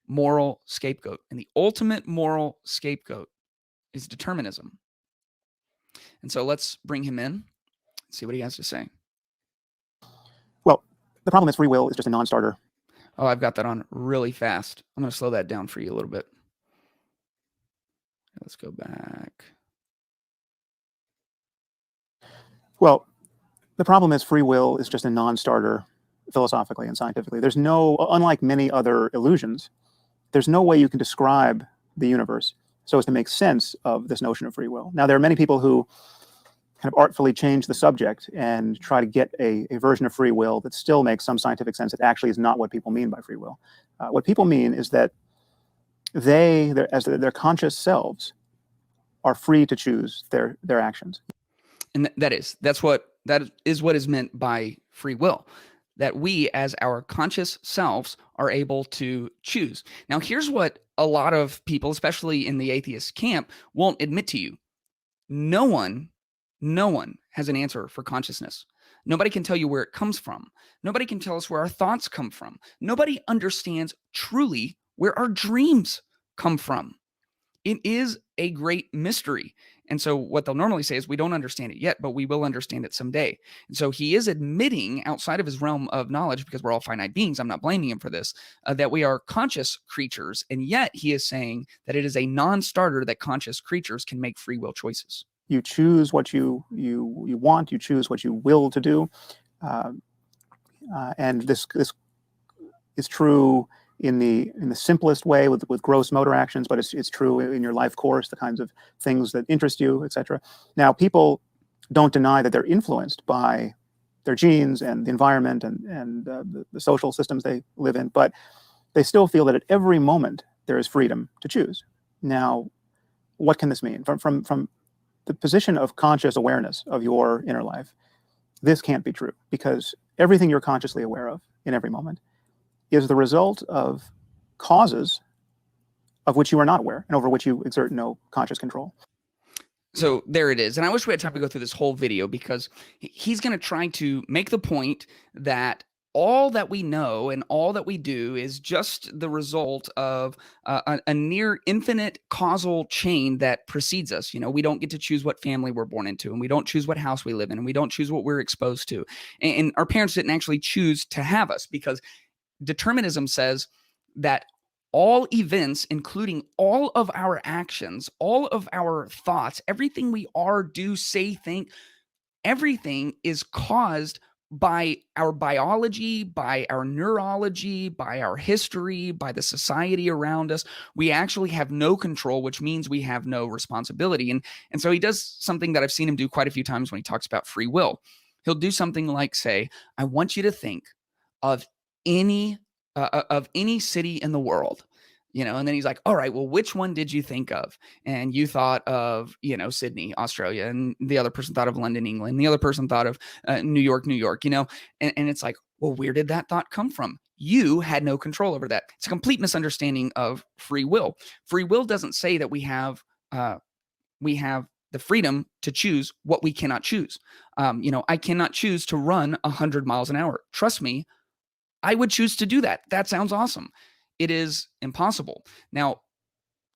moral scapegoat. And the ultimate moral scapegoat is determinism. And so let's bring him in and see what he has to say. Well, the problem is free will is just a non-starter. Oh, I've got that on really fast. I'm going to slow that down for you a little bit. Let's go back. Well, the problem is free will is just a non-starter philosophically and scientifically. There's no, unlike many other illusions, there's no way you can describe the universe so as to make sense of this notion of free will. Now, there are many people who kind of artfully change the subject and try to get a version of free will that still makes some scientific sense. It actually is not what people mean by free will. What people mean is that as their conscious selves, are free to choose their actions. And that is what is meant by free will, that we as our conscious selves are able to choose. Now, here's what a lot of people, especially in the atheist camp, won't admit to you. No one has an answer for consciousness. Nobody can tell you where it comes from. Nobody can tell us where our thoughts come from. Nobody understands truly where our dreams come from. It is a great mystery. And so what they'll normally say is, we don't understand it yet, but we will understand it someday. And so he is admitting outside of his realm of knowledge, because we're all finite beings, I'm not blaming him for this, that we are conscious creatures. And yet he is saying that it is a non-starter that conscious creatures can make free will choices. You choose what you want, you choose what you will to do. And this is true in the simplest way with gross motor actions, but it's true in your life course, the kinds of things that interest you, etc. Now, people don't deny that they're influenced by their genes and the environment and the social systems they live in, but they still feel that at every moment there is freedom to choose. Now, what can this mean? From the position of conscious awareness of your inner life, this can't be true, because everything you're consciously aware of in every moment is the result of causes of which you are not aware and over which you exert no conscious control. So there it is. And I wish we had time to go through this whole video, because he's going to try to make the point that all that we know and all that we do is just the result of a near infinite causal chain that precedes us. You know, we don't get to choose what family we're born into, and we don't choose what house we live in, and we don't choose what we're exposed to. And our parents didn't actually choose to have us, because determinism says that all events, including all of our actions, all of our thoughts, everything we are, do, say, think, everything is caused by our biology, by our neurology, by our history, by the society around us. We actually have no control, which means we have no responsibility. And so he does something that I've seen him do quite a few times when he talks about free will. He'll do something like say, I want you to think of any city in the world, you know, and then he's like, all right, well, which one did you think of? And you thought of, you know, Sydney, Australia, and the other person thought of London, England. The other person thought of New York, you know, and it's like, well, where did that thought come from? You had no control over that. It's a complete misunderstanding of free will. Free will doesn't say that we have the freedom to choose what we cannot choose. You know, I cannot choose to run 100 miles an hour. Trust me, I would choose to do that. That sounds awesome. It is impossible. Now,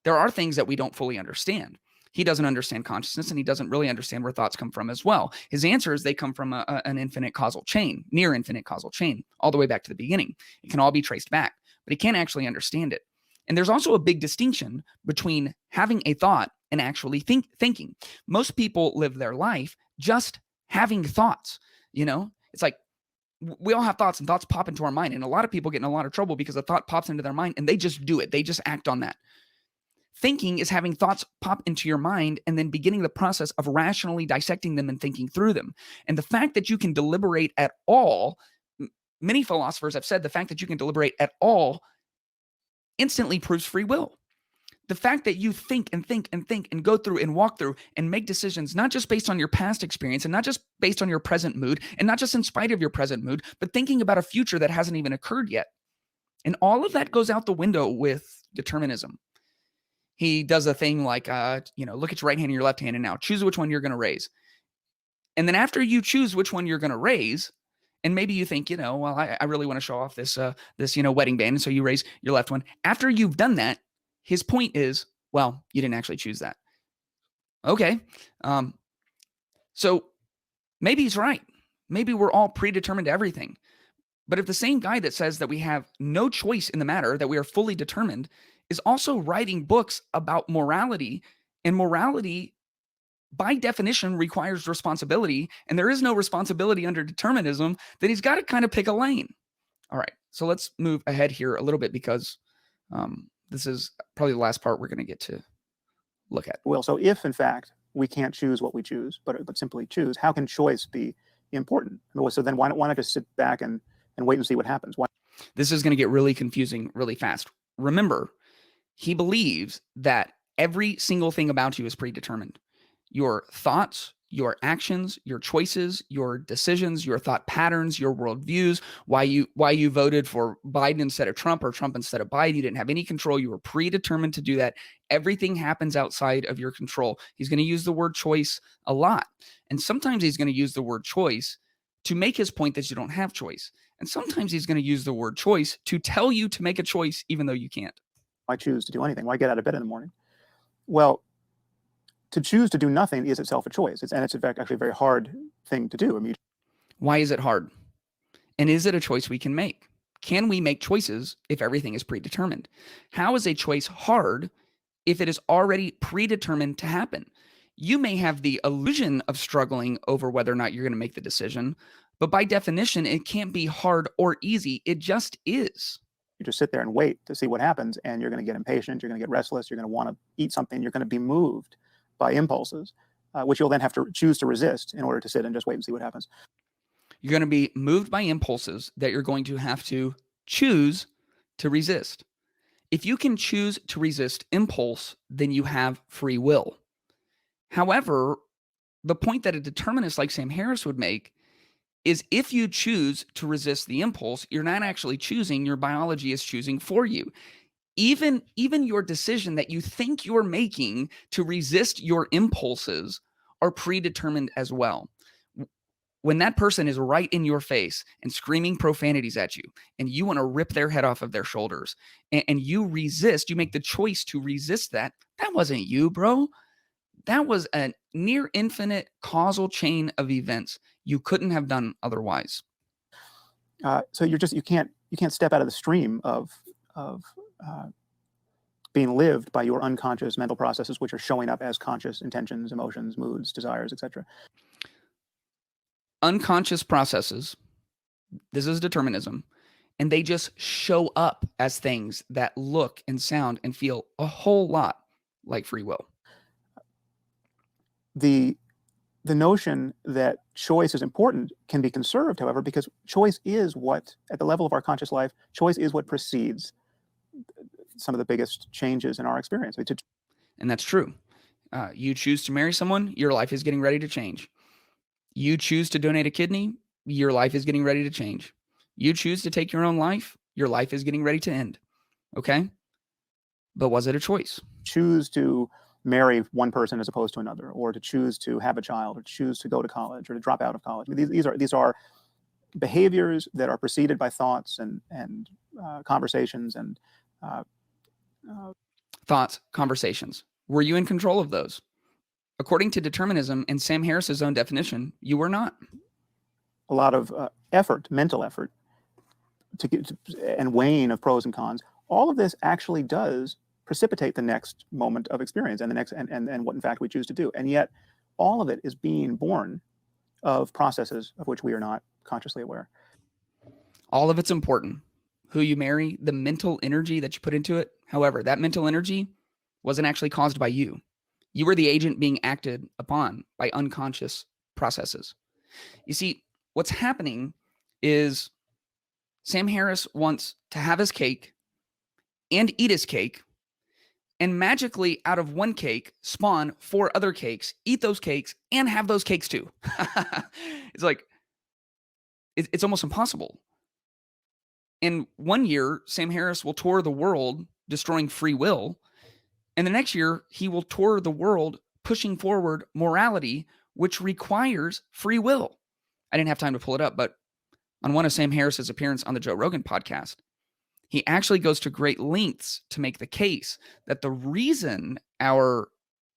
there are things that we don't fully understand. He doesn't understand consciousness, and he doesn't really understand where thoughts come from as well. His answer is they come from an infinite causal chain, near infinite causal chain, all the way back to the beginning. It can all be traced back, but he can't actually understand it. And there's also a big distinction between having a thought and actually thinking. Most people live their life just having thoughts. You know, it's like, we all have thoughts, and thoughts pop into our mind. And a lot of people get in a lot of trouble because a thought pops into their mind and they just do it. They just act on that. Thinking is having thoughts pop into your mind and then beginning the process of rationally dissecting them and thinking through them. And the fact that you can deliberate at all, many philosophers have said the fact that you can deliberate at all instantly proves free will. The fact that you think and think and think and go through and walk through and make decisions, not just based on your past experience and not just based on your present mood and not just in spite of your present mood, but thinking about a future that hasn't even occurred yet. And all of that goes out the window with determinism. He does a thing like, you know, look at your right hand and your left hand and now choose which one you're going to raise. And then after you choose which one you're going to raise, and maybe you think, you know, well, I really want to show off this, you know, wedding band. And so you raise your left one. After you've done that, his point is, well, you didn't actually choose that. Okay. So maybe he's right. Maybe we're all predetermined to everything. But if the same guy that says that we have no choice in the matter, that we are fully determined, is also writing books about morality, and morality by definition requires responsibility, and there is no responsibility under determinism, then he's got to kind of pick a lane. All right. So let's move ahead here a little bit, because this is probably the last part we're going to get to look at. Well, so if in fact we can't choose what we choose, but simply choose, how can choice be important? Well, so then why not just sit back and wait and see what happens? Why? This is going to get really confusing really fast. Remember, he believes that every single thing about you is predetermined. Your thoughts, your actions, your choices, your decisions, your thought patterns, your worldviews, why you voted for Biden instead of Trump or Trump instead of Biden. You didn't have any control. You were predetermined to do that. Everything happens outside of your control. He's going to use the word choice a lot. And sometimes he's going to use the word choice to make his point that you don't have choice. And sometimes he's going to use the word choice to tell you to make a choice even though you can't. Why choose to do anything? Why get out of bed in the morning? Well, to choose to do nothing is itself a choice. It's in fact actually a very hard thing to do. I mean, why is it hard? And is it a choice we can make? Can we make choices if everything is predetermined? How is a choice hard if it is already predetermined to happen? You may have the illusion of struggling over whether or not you're going to make the decision, but by definition, it can't be hard or easy. It just is. You just sit there and wait to see what happens, and you're going to get impatient, you're going to get restless, you're going to want to eat something, you're going to be moved by impulses, which you'll then have to choose to resist in order to sit and just wait and see what happens. You're going to be moved by impulses that you're going to have to choose to resist. If you can choose to resist impulse, then you have free will. However, the point that a determinist like Sam Harris would make is if you choose to resist the impulse, you're not actually choosing, your biology is choosing for you. Even your decision that you think you're making to resist your impulses are predetermined as well. When that person is right in your face and screaming profanities at you, and you want to rip their head off of their shoulders, and you resist, you make the choice to resist that wasn't you, bro. That was a near infinite causal chain of events you couldn't have done otherwise. So you can't step out of the stream of being lived by your unconscious mental processes, which are showing up as conscious intentions, emotions, moods, desires, etc. Unconscious processes, this is determinism, and they just show up as things that look and sound and feel a whole lot like free will. The notion that choice is important can be conserved, however, because choice is what, at the level of our conscious life, choice is what precedes some of the biggest changes in our experience. And that's true. You choose to marry someone, your life is getting ready to change. You choose to donate a kidney, your life is getting ready to change. You choose to take your own life, your life is getting ready to end. Okay? But was it a choice? Choose to marry one person as opposed to another, or to choose to have a child, or choose to go to college, or to drop out of college. I mean, these are behaviors that are preceded by thoughts and conversations and thoughts, conversations. Were you in control of those? According to determinism and Sam Harris's own definition, you were not. A lot of effort, mental effort, and weighing of pros and cons. All of this actually does precipitate the next moment of experience and the next and what in fact we choose to do. And yet all of it is being born of processes of which we are not consciously aware. All of it's important. Who you marry, the mental energy that you put into it. However, that mental energy wasn't actually caused by you. You were the agent being acted upon by unconscious processes. You see, what's happening is Sam Harris wants to have his cake and eat his cake, and magically out of one cake spawn 4 other cakes, eat those cakes, and have those cakes too. It's like, it's almost impossible. In one year, Sam Harris will tour the world destroying free will. And the next year, he will tour the world pushing forward morality, which requires free will. I didn't have time to pull it up, but on one of Sam Harris's appearances on the Joe Rogan podcast, he actually goes to great lengths to make the case that the reason our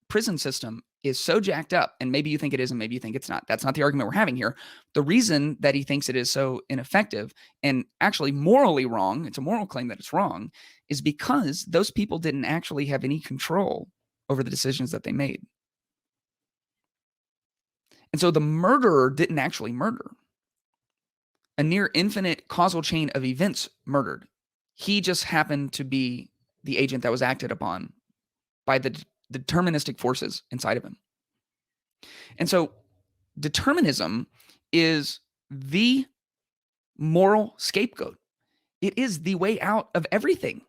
prison system is so jacked up, and maybe you think it is and maybe you think it's not, that's not the argument we're having here. The reason that he thinks it is so ineffective and actually morally wrong, it's a moral claim that it's wrong, is because those people didn't actually have any control over the decisions that they made. And so the murderer didn't actually murder. A near infinite causal chain of events murdered. He just happened to be the agent that was acted upon by the deterministic forces inside of him. And so determinism is the moral scapegoat. It is the way out of everything.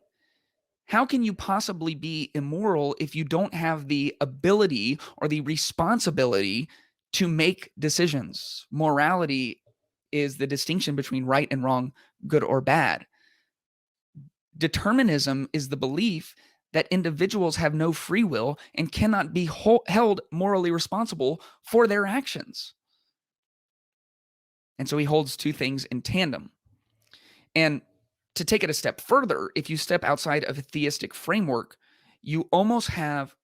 How can you possibly be immoral if you don't have the ability or the responsibility to make decisions? Morality is the distinction between right and wrong, good or bad. Determinism is the belief that individuals have no free will and cannot be held morally responsible for their actions. And so he holds two things in tandem. And to take it a step further, if you step outside of a theistic framework, you almost have,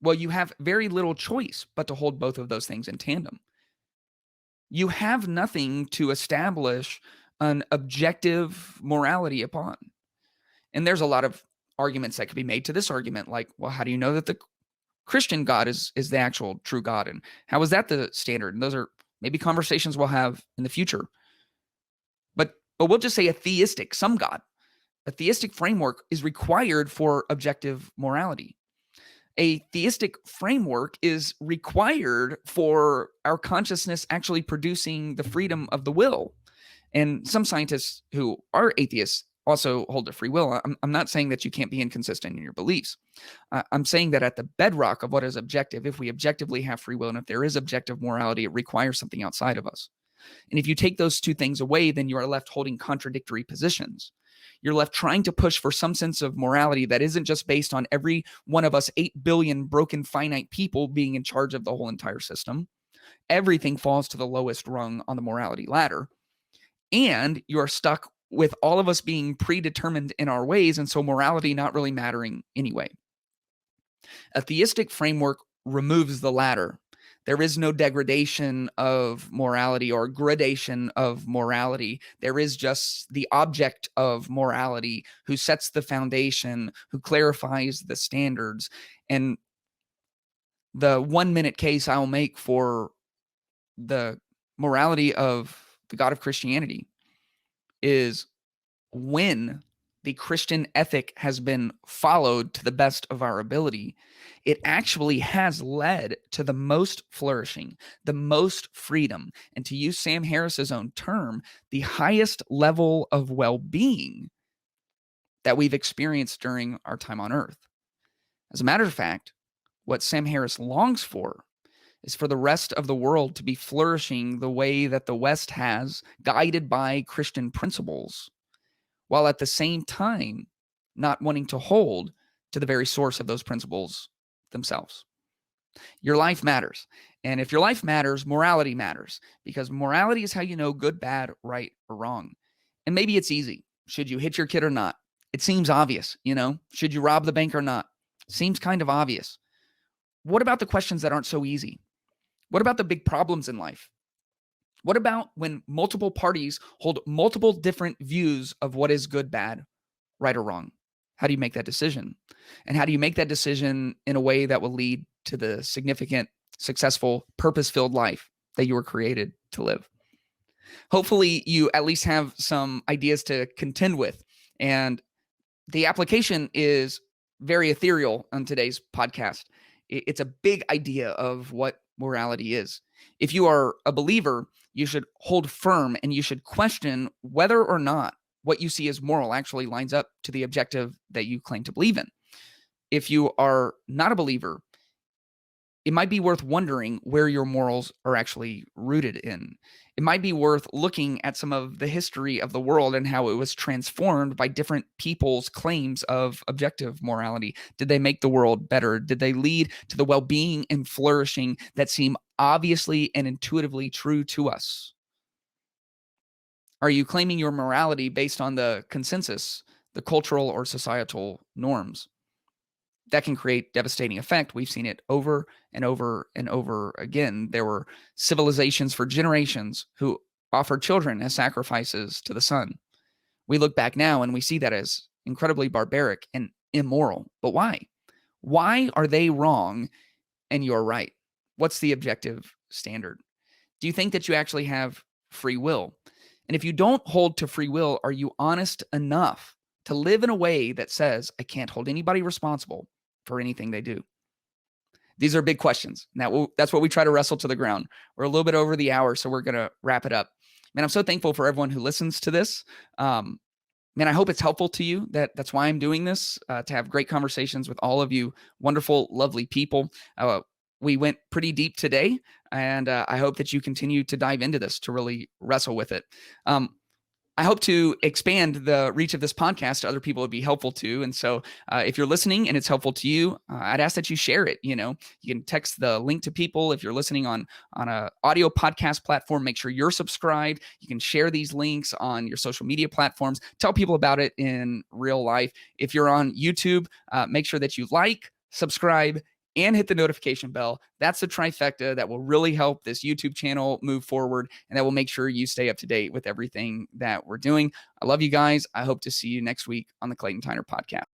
you have very little choice but to hold both of those things in tandem. You have nothing to establish an objective morality upon. And there's a lot of arguments that could be made to this argument, like, well, how do you know that the Christian God is the actual true God? And how is that the standard? And those are maybe conversations we'll have in the future. But we'll just say some God. A theistic framework is required for objective morality. A theistic framework is required for our consciousness actually producing the freedom of the will. And some scientists who are atheists also hold to free will. I'm not saying that you can't be inconsistent in your beliefs. I'm saying that at the bedrock of what is objective, if we objectively have free will and if there is objective morality, it requires something outside of us. And if you take those two things away, then you are left holding contradictory positions. You're left trying to push for some sense of morality that isn't just based on every one of us 8 billion broken finite people being in charge of the whole entire system. Everything falls to the lowest rung on the morality ladder. And you are stuck with all of us being predetermined in our ways, and so morality not really mattering anyway. A theistic framework removes the latter. There is no degradation of morality or gradation of morality. There is just the object of morality who sets the foundation, who clarifies the standards. And the 1-minute case I'll make for the morality of the God of Christianity is when the Christian ethic has been followed to the best of our ability, it actually has led to the most flourishing, the most freedom, and to use Sam Harris's own term, the highest level of well-being that we've experienced during our time on earth. As a matter of fact, what Sam Harris longs for is for the rest of the world to be flourishing the way that the West has, guided by Christian principles, while at the same time not wanting to hold to the very source of those principles themselves. Your life matters. And if your life matters, morality matters, because morality is how you know good, bad, right, or wrong. And maybe it's easy. Should you hit your kid or not? It seems obvious, Should you rob the bank or not? Seems kind of obvious. What about the questions that aren't so easy? What about the big problems in life? What about when multiple parties hold multiple different views of what is good, bad, right, or wrong? How do you make that decision? And how do you make that decision in a way that will lead to the significant, successful, purpose-filled life that you were created to live? Hopefully, you at least have some ideas to contend with. And the application is very ethereal on today's podcast. It's a big idea of what morality is. If you are a believer, you should hold firm and you should question whether or not what you see as moral actually lines up to the objective that you claim to believe in. If you are not a believer, it might be worth wondering where your morals are actually rooted in. It might be worth looking at some of the history of the world and how it was transformed by different people's claims of objective morality. Did they make the world better? Did they lead to the well-being and flourishing that seem obviously and intuitively true to us? Are you claiming your morality based on the consensus, the cultural or societal norms? That can create devastating effect. We've seen it over and over and over again. There were civilizations for generations who offered children as sacrifices to the sun. We look back now and we see that as incredibly barbaric and immoral. But why? Why are they wrong and you're right? What's the objective standard? Do you think that you actually have free will? And if you don't hold to free will, are you honest enough to live in a way that says, I can't hold anybody responsible for anything they do? These are big questions. That's what we try to wrestle to the ground. We're a little bit over the hour, so we're going to wrap it up. Man, I'm so thankful for everyone who listens to this. Man, I hope it's helpful to you. That's why I'm doing this, to have great conversations with all of you wonderful, lovely people. We went pretty deep today, and I hope that you continue to dive into this to really wrestle with it. I hope to expand the reach of this podcast to other people would be helpful too. And so if you're listening and it's helpful to you, I'd ask that you share it. You can text the link to people. If you're listening on a audio podcast platform, make sure you're subscribed. You can share these links on your social media platforms. Tell people about it in real life. If you're on YouTube, make sure that you like, subscribe, and hit the notification bell. That's the trifecta that will really help this YouTube channel move forward, and that will make sure you stay up to date with everything that we're doing. I love you guys. I hope to see you next week on the Clayton Tyner podcast.